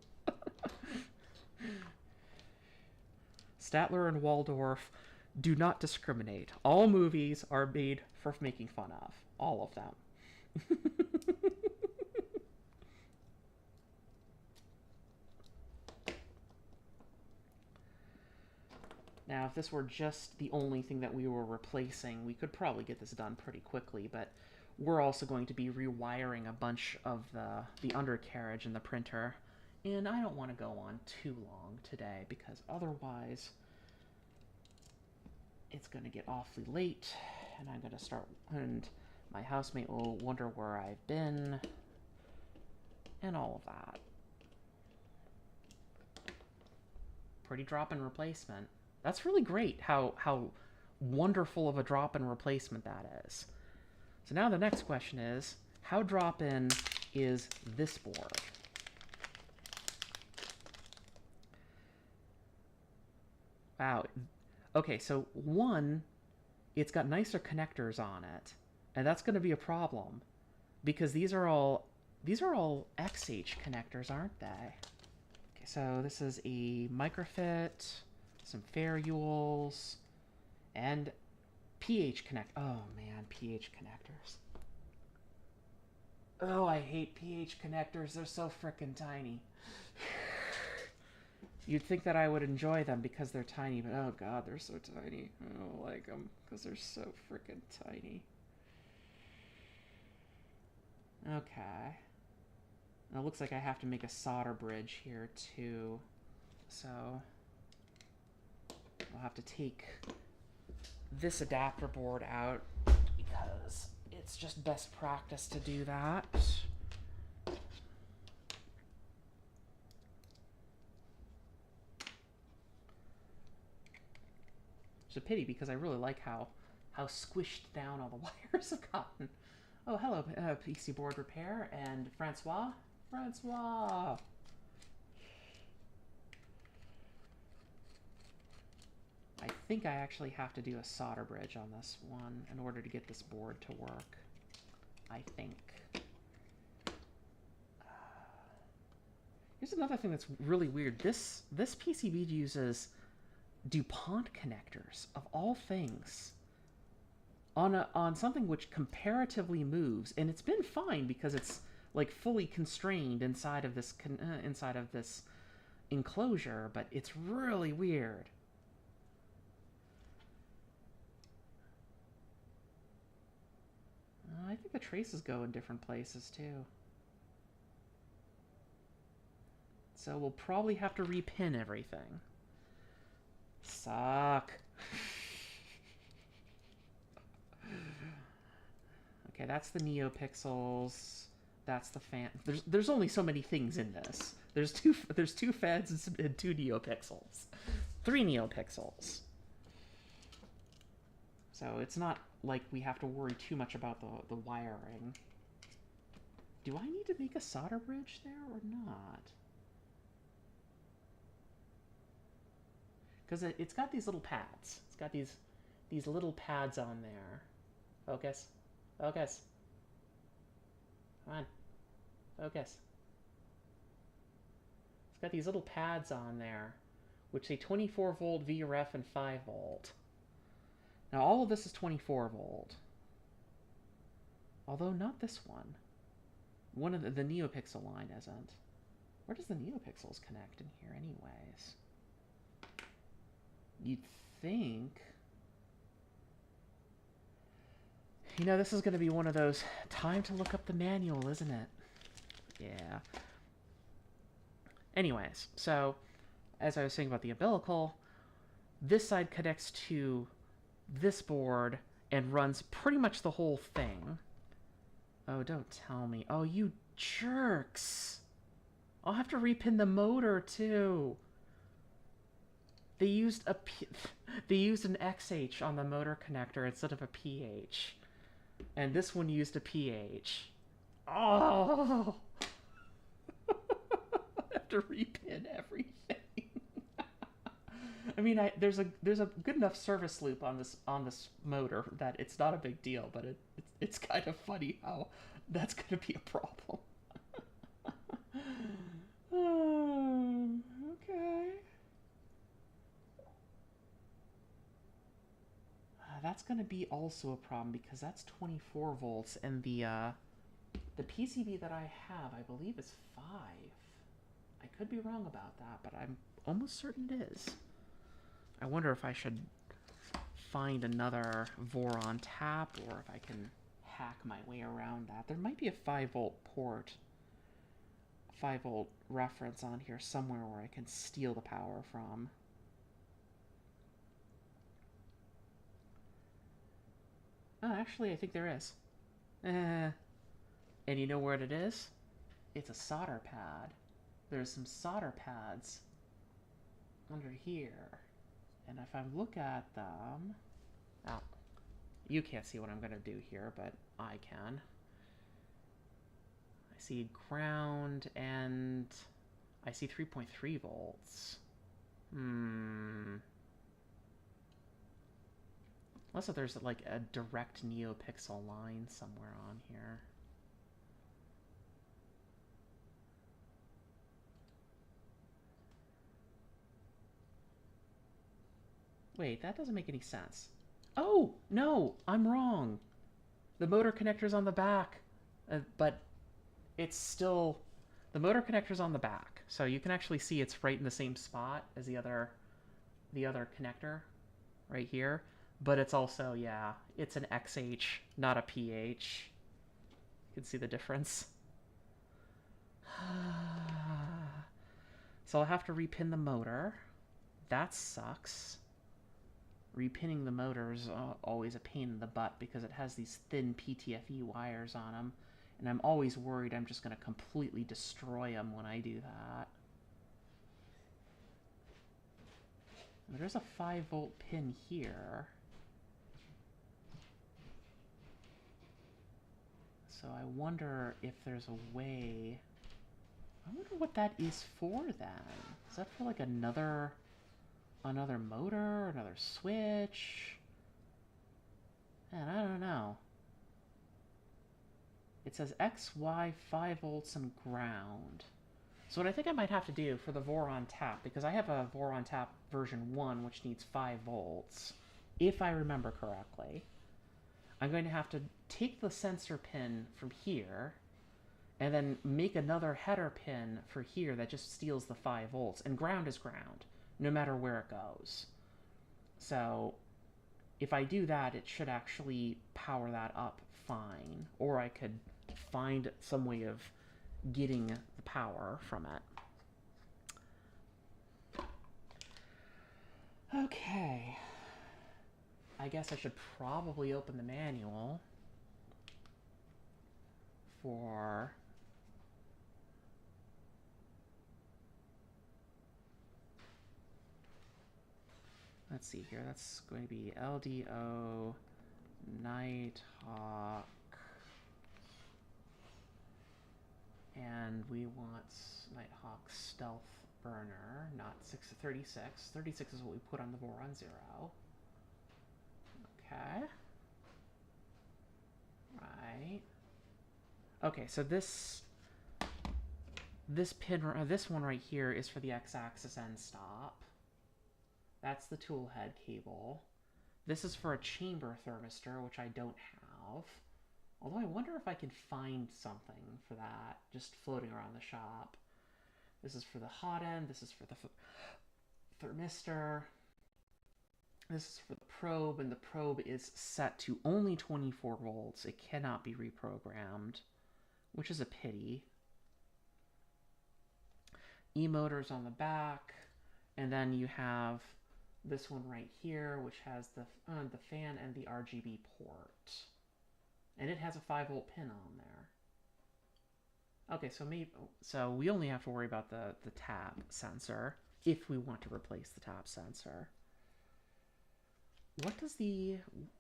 Statler and Waldorf do not discriminate. All movies are made for making fun of. All of them. Now, if this were just the only thing that we were replacing, we could probably get this done pretty quickly, but we're also going to be rewiring a bunch of the undercarriage in the printer, and I don't want to go on too long today, because otherwise it's going to get awfully late, and I'm going to start, and my housemate will wonder where I've been, and all of that. Pretty drop-in replacement. That's really great how wonderful of a drop-in replacement that is. So now the next question is, how drop-in is this board? Wow. Okay, so one, it's got nicer connectors on it, and that's going to be a problem because these are all XH connectors, aren't they? Okay, so this is a microfit, some ferrules, and pH connect. Oh man, pH connectors. Oh, I hate pH connectors. They're so frickin' tiny. You'd think that I would enjoy them because they're tiny, but oh god, they're so tiny. I don't like them because they're so frickin' tiny. Okay. Now it looks like I have to make a solder bridge here too. So I'll have to take this adapter board out because it's just best practice to do that. It's a pity because I really like how squished down all the wires have gotten. Oh, hello, PC board repair and Francois. Francois. I think I actually have to do a solder bridge on this one in order to get this board to work. I think. Here's another thing that's really weird. This PCB uses DuPont connectors, of all things, on something which comparatively moves, and it's been fine because it's like fully constrained inside of this enclosure, but it's really weird. I think the traces go in different places too. So we'll probably have to repin everything. Suck. Okay, that's the NeoPixels. That's the fan. There's only so many things in this. There's two feds and 2 NeoPixels. 3 NeoPixels. So it's not like we have to worry too much about the wiring. Do I need to make a solder bridge there or not? Because it's got these little pads. It's got these little pads on there. Focus. Focus. Come on. Focus. It's got these little pads on there, which say 24 volt VRF and 5 volt. Now all of this is 24 volt. Although not this one. One of the NeoPixel line isn't. Where does the NeoPixels connect in here anyways? You'd think... You know, this is going to be one of those time to look up the manual, isn't it? Yeah. Anyways, so as I was saying about the umbilical, this side connects to this board and runs pretty much the whole thing. Oh, don't tell me. Oh, you jerks. I'll have to repin the motor too. They used an XH on the motor connector instead of a PH. And this one used a PH. Oh! I have to repin everything. I mean, there's a good enough service loop on this motor that it's not a big deal, but it's kind of funny how that's going to be a problem. Okay. That's going to be also a problem because that's 24 volts, and the PCB that I have, I believe, is 5. I could be wrong about that, but I'm almost certain it is. I wonder if I should find another Voron tap, or if I can hack my way around that. There might be a 5 volt port, 5 volt reference on here somewhere where I can steal the power from. Oh, actually, I think there is. And you know where it is? It's a solder pad. There's some solder pads under here. And if I look at them... Oh, you can't see what I'm going to do here, but I can. I see ground, and I see 3.3 volts. Unless if there's like a direct NeoPixel line somewhere on here. Wait, that doesn't make any sense. Oh, no, I'm wrong. The motor connector's on the back, but it's still... The motor connector's on the back, so you can actually see it's right in the same spot as the other connector right here. But it's also, yeah, it's an XH, not a PH. You can see the difference. So I'll have to repin the motor. That sucks. Repinning the motor is always a pain in the butt because it has these thin PTFE wires on them. And I'm always worried I'm just going to completely destroy them when I do that. There's a 5 volt pin here. So I wonder if there's a way... I wonder what that is for then. Is that for like another motor, another switch? Man, I don't know. It says X, Y, 5 volts and ground. So what I think I might have to do for the Voron tap, because I have a Voron tap version 1 which needs 5 volts, if I remember correctly, I'm going to have to take the sensor pin from here and then make another header pin for here that just steals the 5 volts. And ground is ground, no matter where it goes. So if I do that, it should actually power that up fine. Or I could find some way of getting the power from it. Okay. I guess I should probably open the manual for... Let's see here, that's going to be LDO Nighthawk. And we want Nighthawk Stealth Burner, not 636. 36 is what we put on the Voron 0. Okay. right. Okay, so this one right here is for the x-axis end stop. That's the tool head cable. This is for a chamber thermistor, which I don't have. Although I wonder if I can find something for that, just floating around the shop. This is for the hot end. This is for the thermistor. This is for the probe, and the probe is set to only 24 volts. It cannot be reprogrammed, which is a pity. E-motors on the back, and then you have this one right here, which has the fan and the RGB port. And it has a 5-volt pin on there. Okay, so we only have to worry about the tap sensor if we want to replace the tap sensor.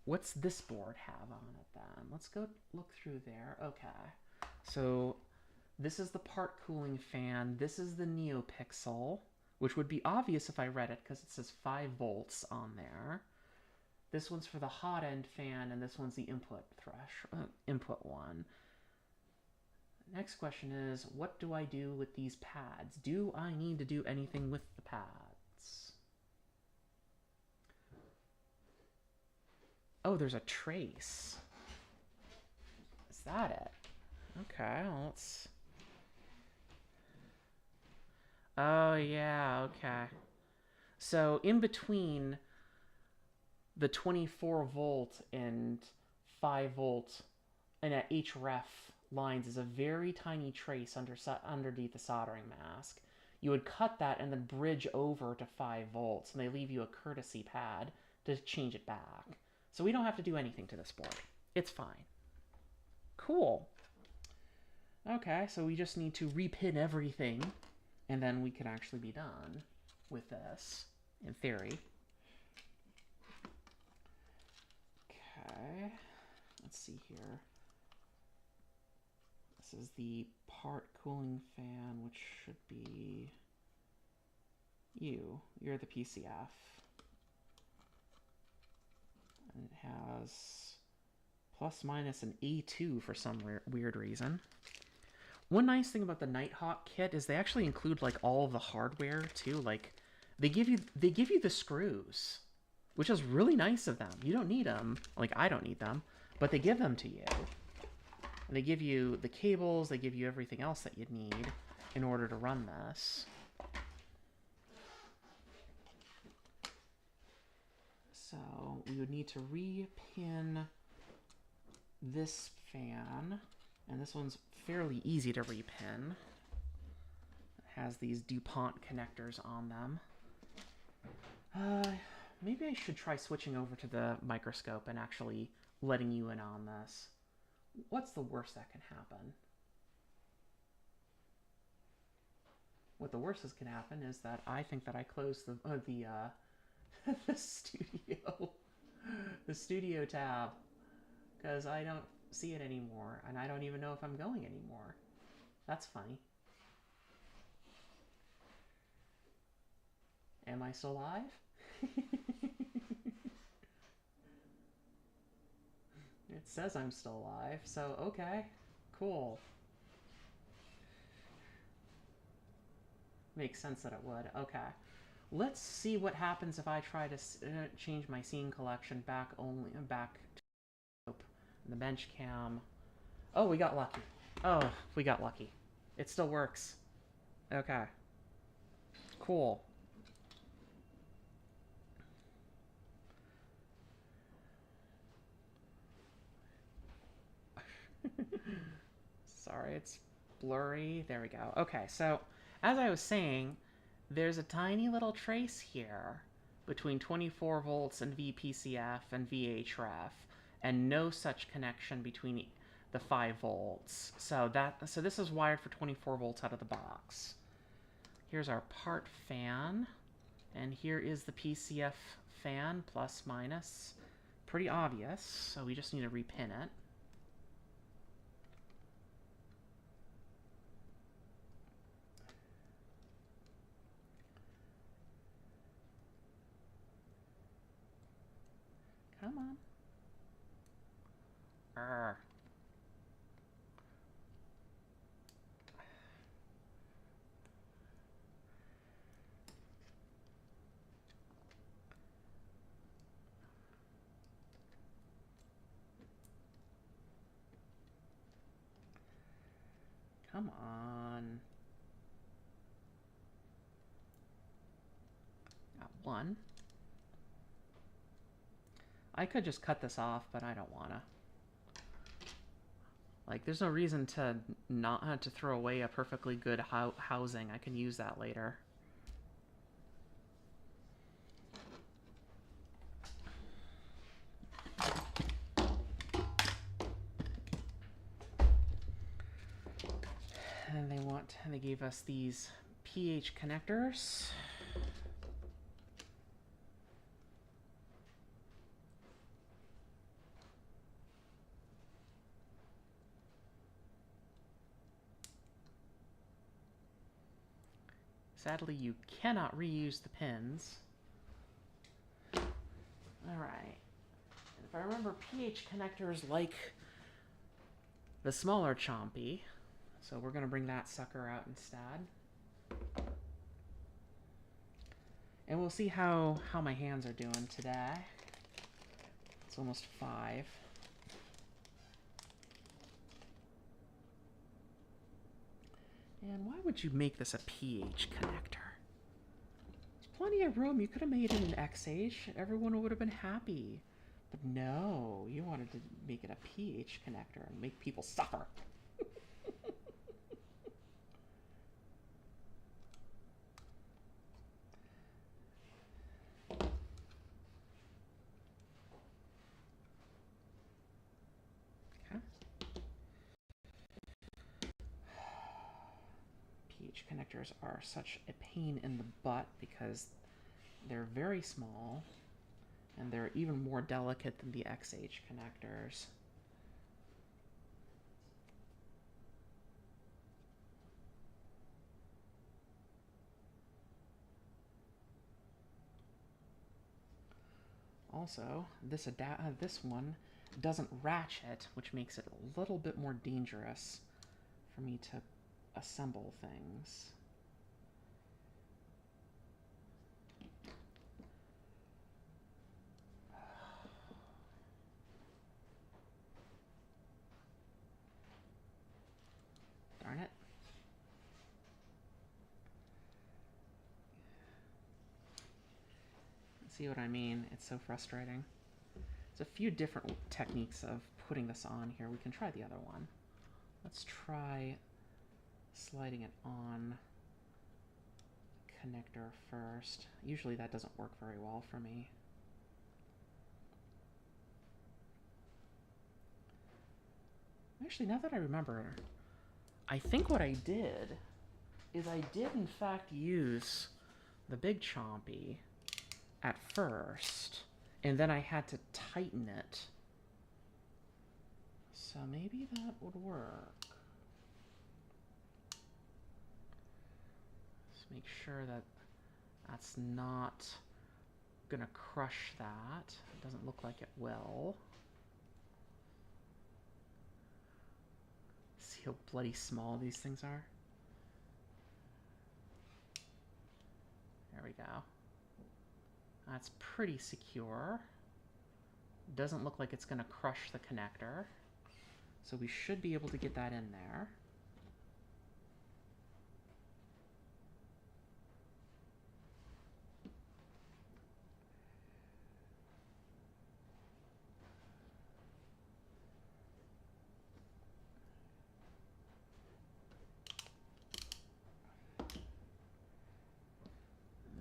What's this board have on it then? Let's go look through there. Okay. So this is the part cooling fan. This is the NeoPixel, which would be obvious if I read it because it says 5 volts on there. This one's for the hot end fan, and this one's the input one. Next question is, what do I do with these pads? Do I need to do anything with the pads? Oh, there's a trace. Is that it? Okay, well, let's... Oh, yeah, okay. So in between the 24 volt and 5 volt and at HREF lines is a very tiny trace underneath the soldering mask. You would cut that and then bridge over to 5 volts, and they leave you a courtesy pad to change it back. So we don't have to do anything to this board. It's fine. Cool. Okay, so we just need to repin everything, and then we can actually be done with this, in theory. Okay, let's see here. This is the part cooling fan, which should be you. You're the PCF. And it has plus minus an A2 for some weird reason. One nice thing about the Nighthawk kit is they actually include like all of the hardware too. Like they give you the screws, which is really nice of them. You don't need them. Like I don't need them, but they give them to you. And they give you the cables, they give you everything else that you'd need in order to run this. So we would need to repin this fan, and this one's fairly easy to repin. It has these DuPont connectors on them. Maybe I should try switching over to the microscope and actually letting you in on this. What's the worst that can happen? What the worst that can happen is that I think that I closed the the studio tab, because I don't see it anymore, and I don't even know if I'm going anymore. That's funny. Am I still live? It says I'm still alive, so okay, cool. Makes sense that it would. Okay. Let's see what happens if I try to change my scene collection back to the bench cam. Oh, we got lucky. Oh, we got lucky. It still works. Okay. Cool. Sorry, it's blurry. There we go. Okay, so as I was saying, there's a tiny little trace here between 24 volts and VPCF and VHREF, and no such connection between the 5 volts. So this is wired for 24 volts out of the box. Here's our part fan, and here is the PCF fan, plus minus. Pretty obvious, so we just need to repin it. Come on. Arr. Come on. Got one. I could just cut this off, but I don't wanna. Like, there's no reason to not have to throw away a perfectly good housing. I can use that later. And they gave us these pH connectors. Sadly, you cannot reuse the pins. All right. If I remember, pH connectors like the smaller Chompy, so we're gonna bring that sucker out instead. And we'll see how my hands are doing today. It's almost 5. And why would you make this a pH connector? There's plenty of room. You could have made it an XH. Everyone would have been happy. But no, you wanted to make it a pH connector and make people suffer. pH connectors are such a pain in the butt because they're very small and they're even more delicate than the XH connectors. Also, this one doesn't ratchet, which makes it a little bit more dangerous for me to assemble things. Darn it. See what I mean? It's so frustrating. There's a few different techniques of putting this on here. We can try the other one. Let's try sliding it on connector first. Usually that doesn't work very well for me. Actually, now that I remember, I think what I did is I did in fact use the big Chompy at first, and then I had to tighten it. So maybe that would work. Just make sure that that's not gonna crush that. It doesn't look like it will. See how bloody small these things are? There we go. That's pretty secure. Doesn't look like it's going to crush the connector. So we should be able to get that in there.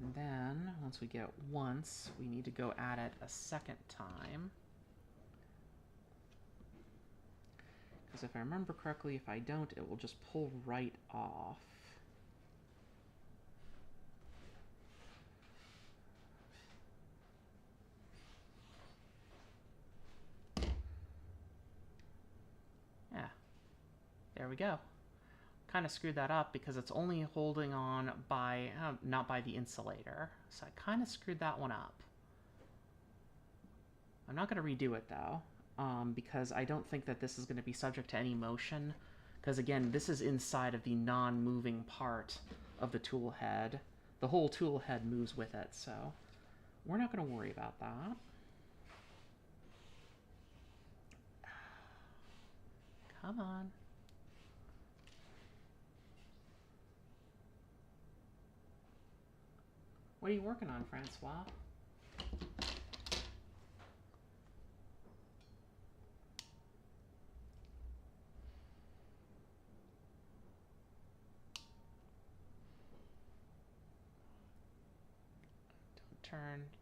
And then, once we get once, we need to go at it a second time. Because if I remember correctly, if I don't, it will just pull right off. Yeah, there we go. Kind of screwed that up because it's only holding on by, not by the insulator. So I kind of screwed that one up. I'm not going to redo it though, because I don't think that this is going to be subject to any motion. Because again, this is inside of the non-moving part of the tool head. The whole tool head moves with it, so we're not going to worry about that. Come on. What are you working on, Francois?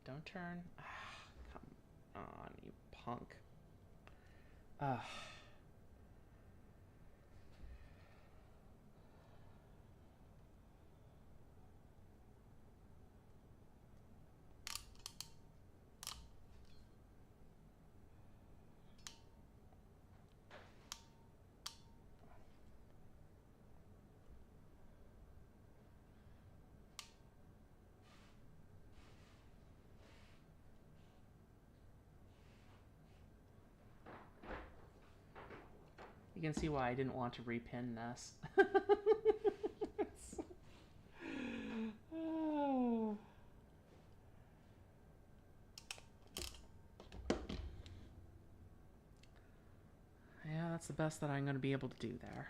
Don't turn. Ah, come on, you punk. Ugh. You can see why I didn't want to repin this. Oh. Yeah, that's the best that I'm going to be able to do there.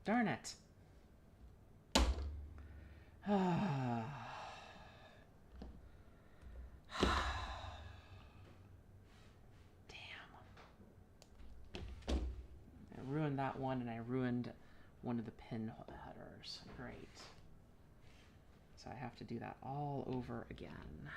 Darn it. Damn. I ruined that one, and I ruined one of the pin headers. Great. So I have to do that all over again.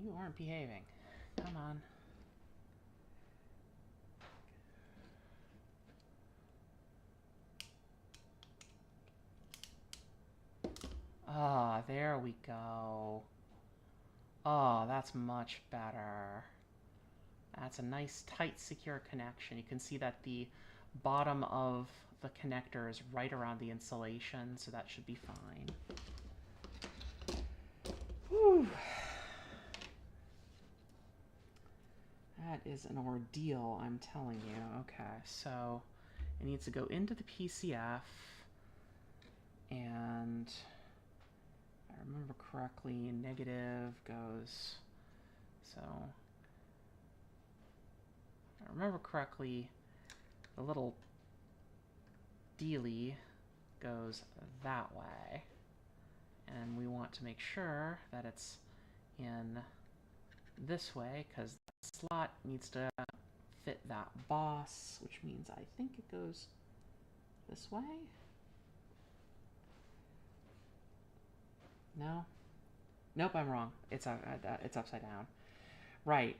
You aren't behaving. Come on. Ah, there we go. Oh, that's much better. That's a nice, tight, secure connection. You can see that the bottom of the connector is right around the insulation, so that should be fine. Whew. That is an ordeal, I'm telling you. Okay, so it needs to go into the PCF, and if I remember correctly, negative goes, so if I remember correctly, the little dealy goes that way, and we want to make sure that it's in this way because the slot needs to fit that boss, which means I think it goes this way. No? Nope, I'm wrong. It's upside down. Right.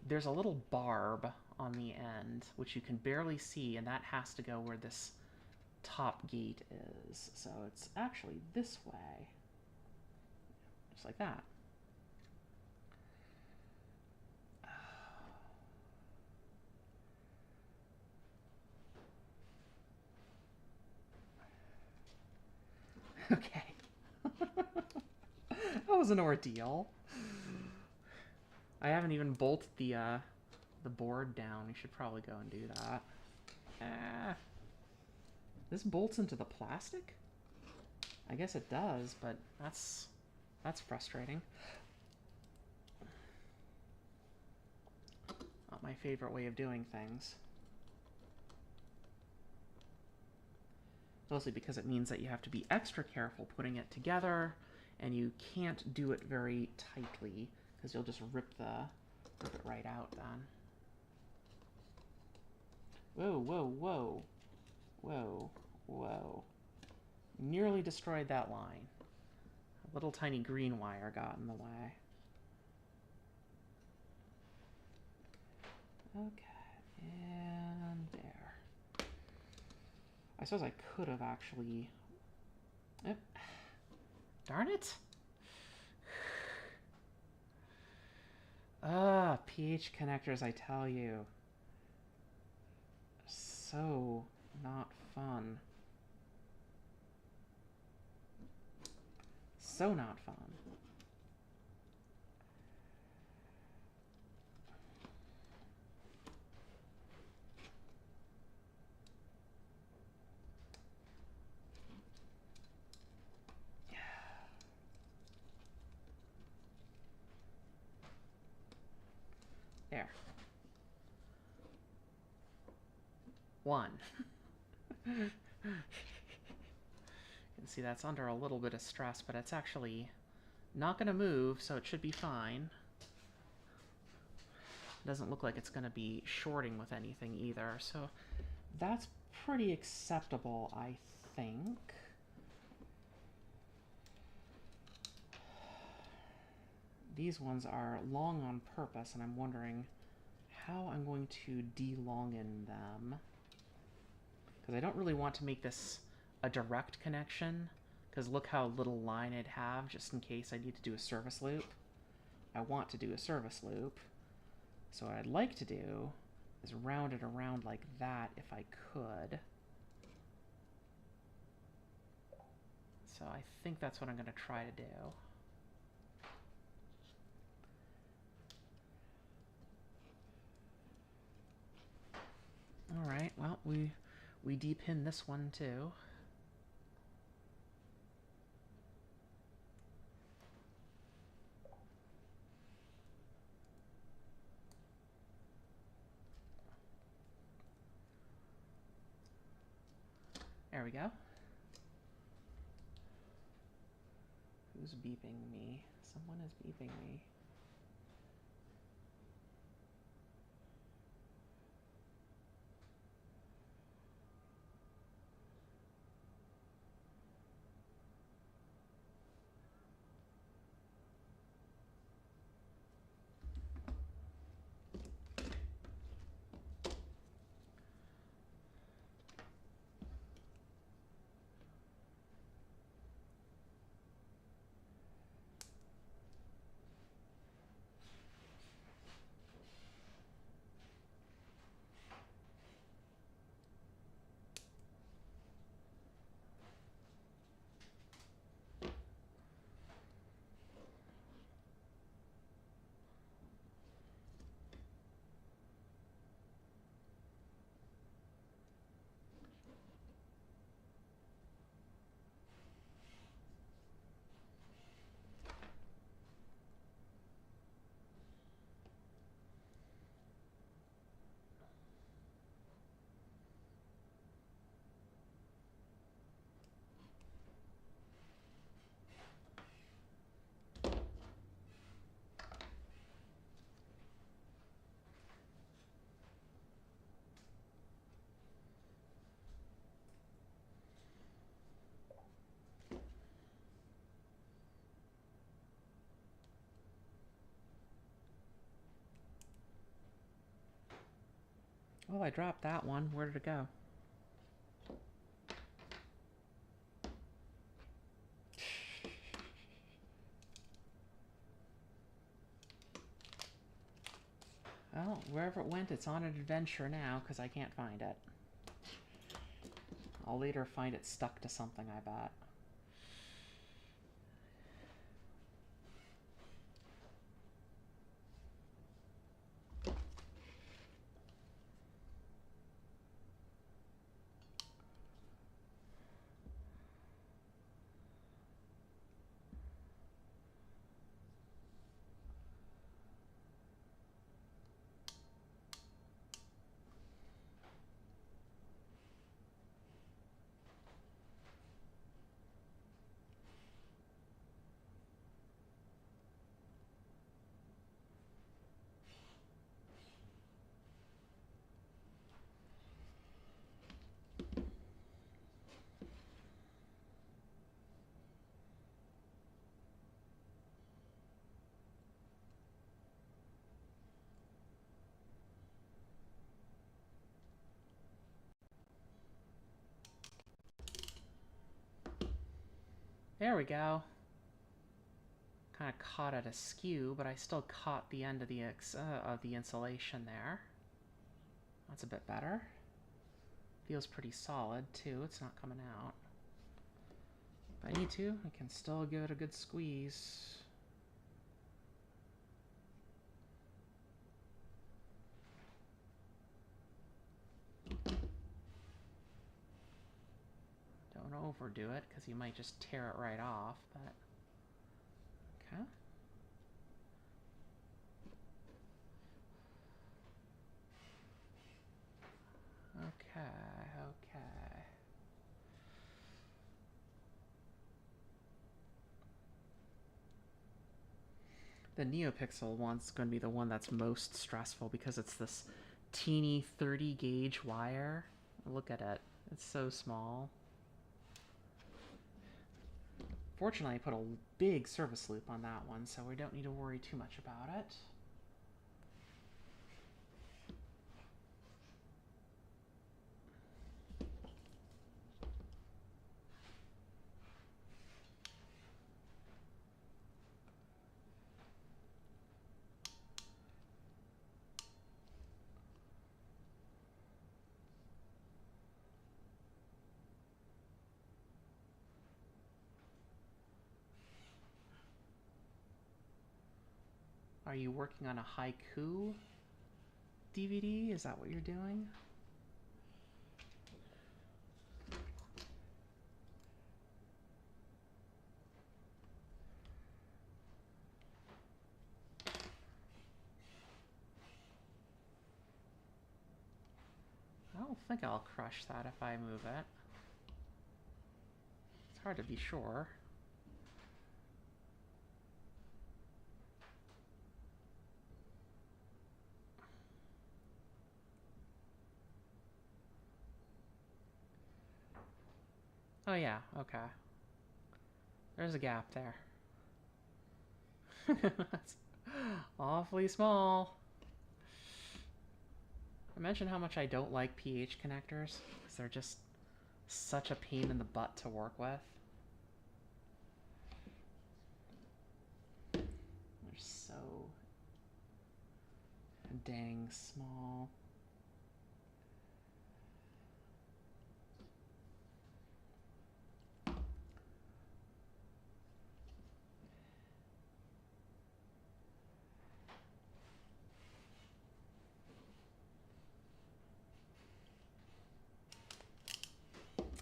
There's a little barb on the end, which you can barely see, and that has to go where this top gate is. So it's actually this way. Just like that. Okay. That was an ordeal. I haven't even bolted the board down. We should probably go and do that. This bolts into the plastic? I guess it does, but that's frustrating. Not my favorite way of doing things. Mostly because it means that you have to be extra careful putting it together, and you can't do it very tightly because you'll just rip it right out then. Whoa. Nearly destroyed that line. A little tiny green wire got in the way. Okay, and there. I suppose I could have actually... Darn it! pH connectors, I tell you. So not fun. So not fun. There. 1. You can see that's under a little bit of stress, but it's actually not going to move, so it should be fine. Doesn't look like it's going to be shorting with anything either, so that's pretty acceptable, I think. These ones are long on purpose, and I'm wondering how I'm going to de-longen them. Because I don't really want to make this a direct connection, because look how little line I'd have just in case I need to do a service loop. I want to do a service loop. So what I'd like to do is round it around like that if I could. So I think that's what I'm going to try to do. Alright, well, we depin this one too. There we go. Who's beeping me? Someone is beeping me. Well, I dropped that one. Where did it go? Well, wherever it went, it's on an adventure now, because I can't find it. I'll later find it stuck to something, I bet. There we go. Kind of caught at askew, but I still caught the end of the insulation there. That's a bit better. Feels pretty solid, too. It's not coming out. If I need to, I can still give it a good squeeze. Don't overdo it, because you might just tear it right off, but... Okay. Okay. The NeoPixel one's going to be the one that's most stressful because it's this teeny 30 gauge wire. Look at it. It's so small. Fortunately, I put a big service loop on that one, so we don't need to worry too much about it. Are you working on a haiku DVD? Is that what you're doing? I don't think I'll crush that if I move it. It's hard to be sure. Oh yeah, okay. There's a gap there. That's awfully small. I mentioned how much I don't like pH connectors, because they're just such a pain in the butt to work with. They're so dang small.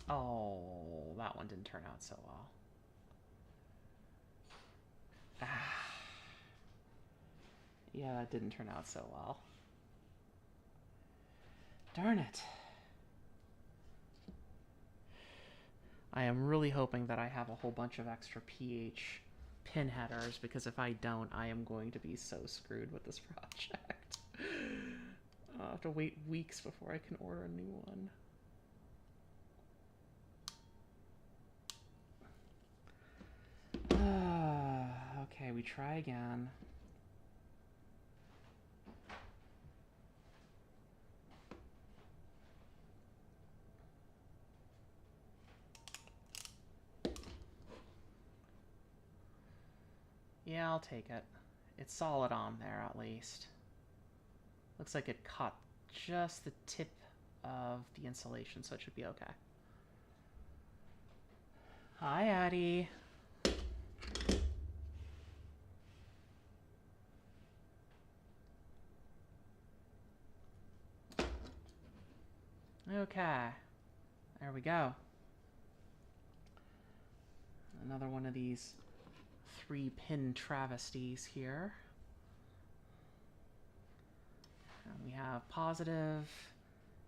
Oh, that one didn't turn out so well. Ah. Yeah, that didn't turn out so well. Darn it. I am really hoping that I have a whole bunch of extra pH pin headers, because if I don't, I am going to be so screwed with this project. I'll have to wait weeks before I can order a new one. Okay, we try again. Yeah, I'll take it. It's solid on there, at least. Looks like it caught just the tip of the insulation, so it should be okay. Hi, Addie. Okay. There we go. Another one of these 3-pin travesties here. And we have positive,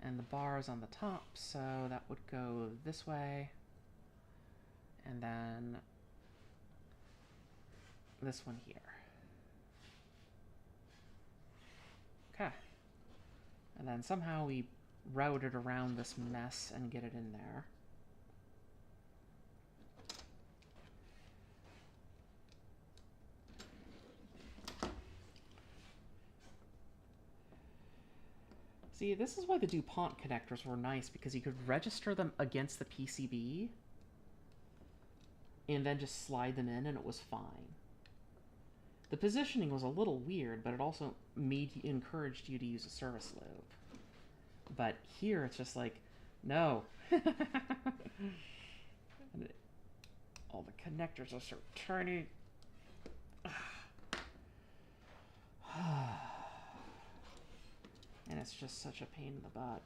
and the bar is on the top, so that would go this way. And then this one here. Okay. And then somehow we route it around this mess and get it in there. See, this is why the DuPont connectors were nice, because you could register them against the PCB and then just slide them in and it was fine. The positioning was a little weird, but it also encouraged you to use a service loop. But here it's just like, No. And all the connectors are so tiny. And it's just such a pain in the butt.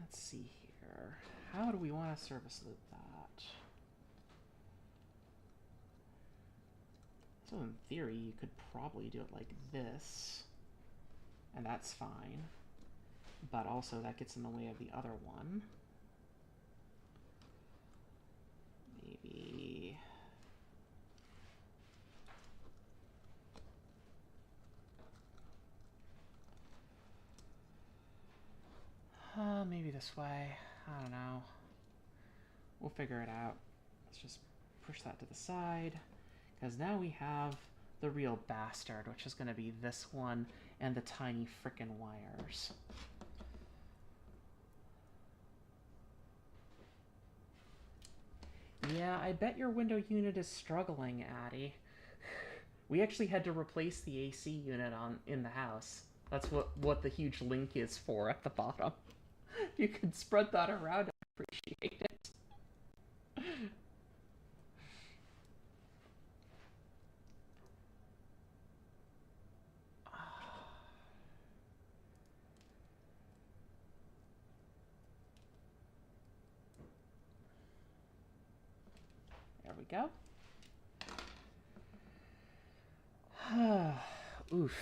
Let's see here. How do we want to service loop that? So in theory, you could probably do it like this, and that's fine. But also that gets in the way of the other one. Maybe... maybe this way. I don't know. We'll figure it out. Let's just push that to the side, because now we have the real bastard, which is going to be this one and the tiny frickin' wires. Yeah, I bet your window unit is struggling, Addie. We actually had to replace the AC unit in the house. That's what the huge link is for at the bottom. If you could spread that around, I'd appreciate it. There we go. Oof.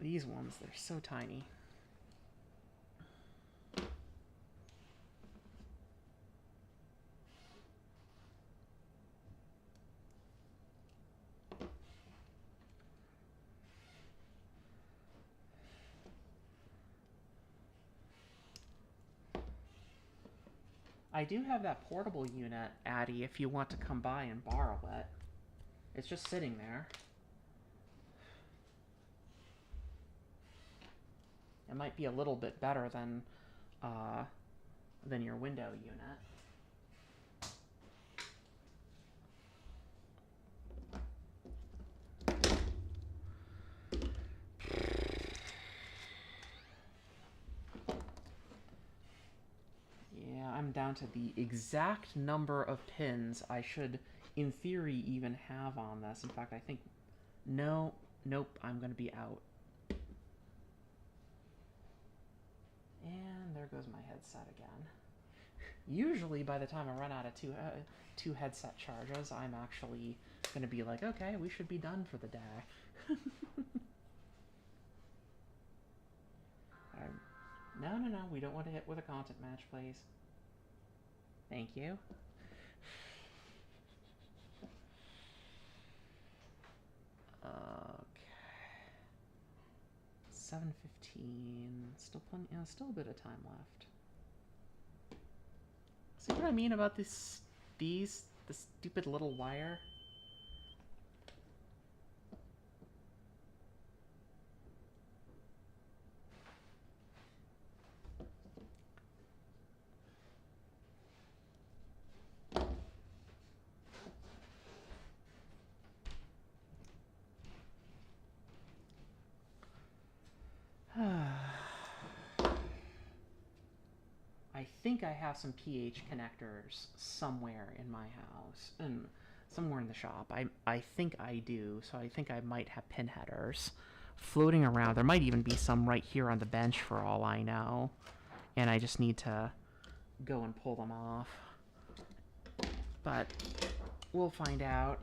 These ones, they're so tiny. I do have that portable unit, Addie, if you want to come by and borrow it. It's just sitting there. It might be a little bit better than your window unit. Yeah, I'm down to the exact number of pins I should, in theory, even have on this. In fact, I think... No, nope, I'm going to be out. And there goes my headset again. Usually, by the time I run out of two headset charges, I'm actually going to be like, okay, we should be done for the day. No, we don't want to hit with a content match, please. Thank you. Okay. 7:15. Still plenty. Still a bit of time left. See what I mean about this stupid little wire? I think I have some pH connectors somewhere in my house, and somewhere in the shop. I think I do, so I think I might have pin headers floating around. There might even be some right here on the bench for all I know, and I just need to go and pull them off. But we'll find out.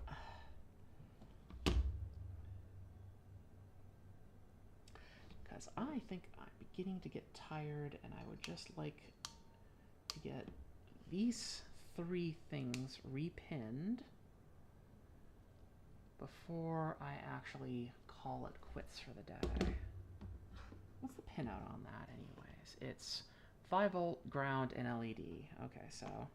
Because I think I'm beginning to get tired, and I would just like to get these 3 things repinned before I actually call it quits for the day. What's the pinout on that anyways? It's 5-volt, ground, and LED. Okay, so...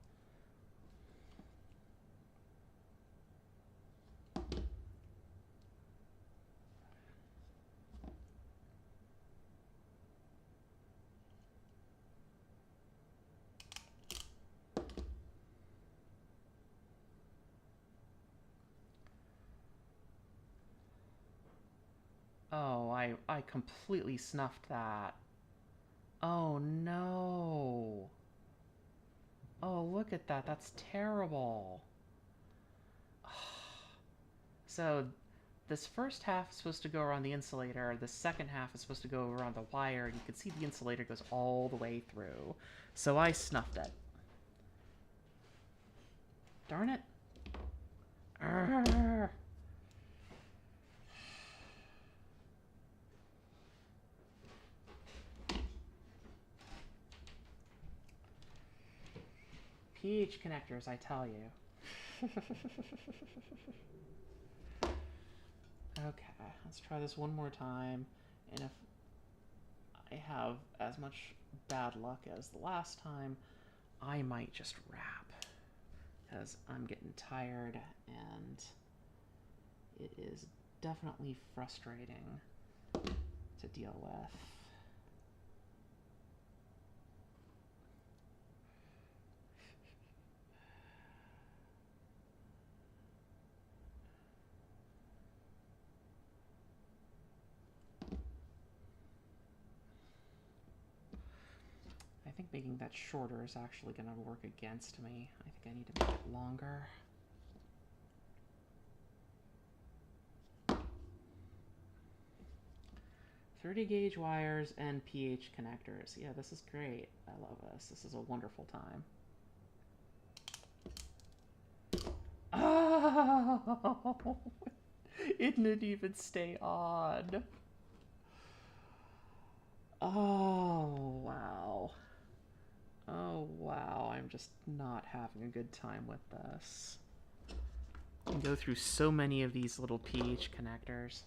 Oh, I completely snuffed that. Oh no. Oh, look at that. That's terrible. So this first half is supposed to go around the insulator. The second half is supposed to go around the wire, and you can see the insulator goes all the way through. So I snuffed it. Darn it. Arrgh. pH connectors, I tell you. Okay, let's try this one more time. And if I have as much bad luck as the last time, I might just wrap. Because I'm getting tired and it is definitely frustrating to deal with. I think making that shorter is actually going to work against me. I think I need to make it longer. .30 gauge wires and pH connectors. Yeah, this is great. I love this. This is a wonderful time. Oh, it didn't even stay on. Oh, wow. Oh, wow. I'm just not having a good time with this. I can go through so many of these little pH connectors.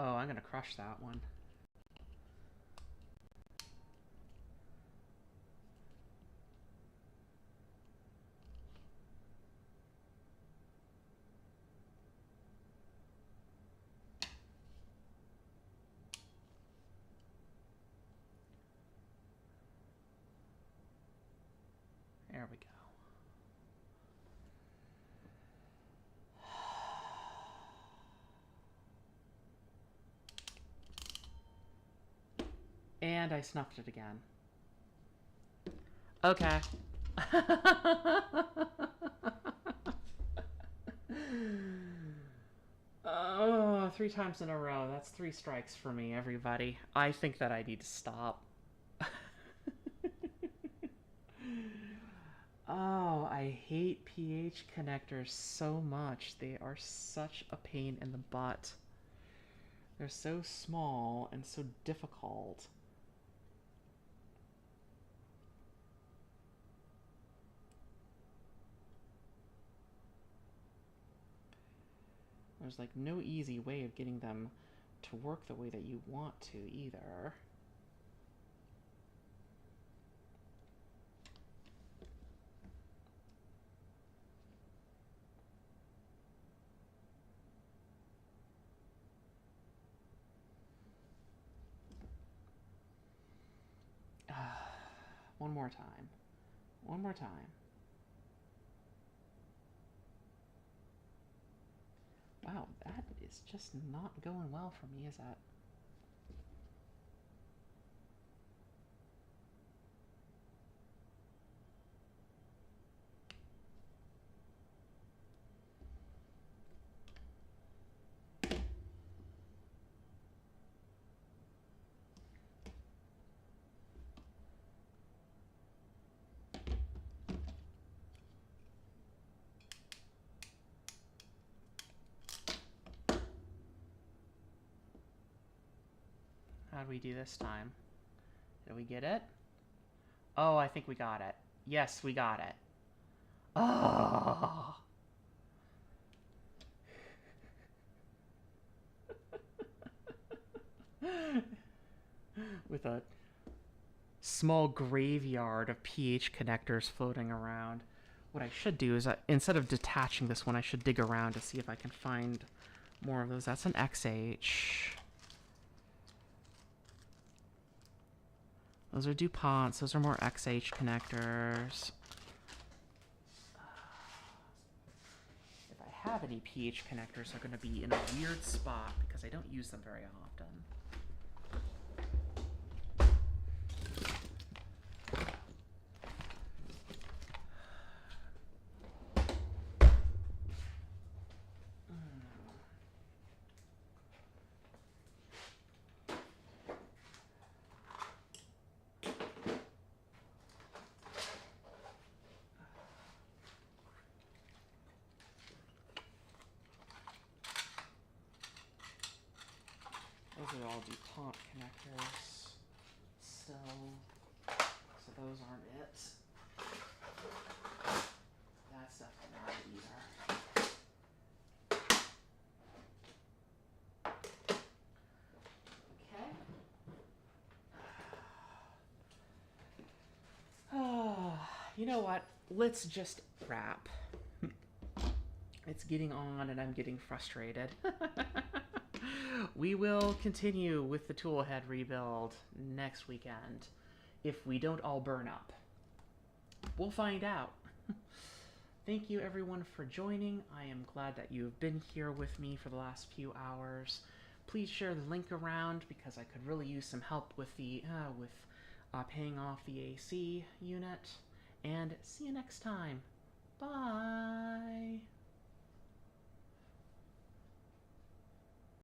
Oh, I'm gonna crush that one. There we go. And I snuffed it again. Okay. Oh, 3 times in a row. That's 3 strikes for me, everybody. I think that I need to stop. Oh, I hate pH connectors so much. They are such a pain in the butt. They're so small and so difficult. There's like no easy way of getting them to work the way that you want to either. One more time. One more time. Wow, that is just not going well for me, is that? How do we do this time? Did we get it? Oh, I think we got it. Yes, we got it. Oh! With a small graveyard of pH connectors floating around. What I should do is, instead of detaching this one, I should dig around to see if I can find more of those. That's an XH. Those are DuPonts. Those are more XH connectors. If I have any pH connectors, they're going to be in a weird spot because I don't use them very often. Those are all DuPont connectors. So those aren't it. That's definitely not it either. Okay. You know what? Let's just wrap. It's getting on and I'm getting frustrated. We will continue with the toolhead rebuild next weekend if we don't all burn up. We'll find out. Thank you everyone for joining. I am glad that you've been here with me for the last few hours. Please share the link around because I could really use some help with the paying off the AC unit. And see you next time. Bye.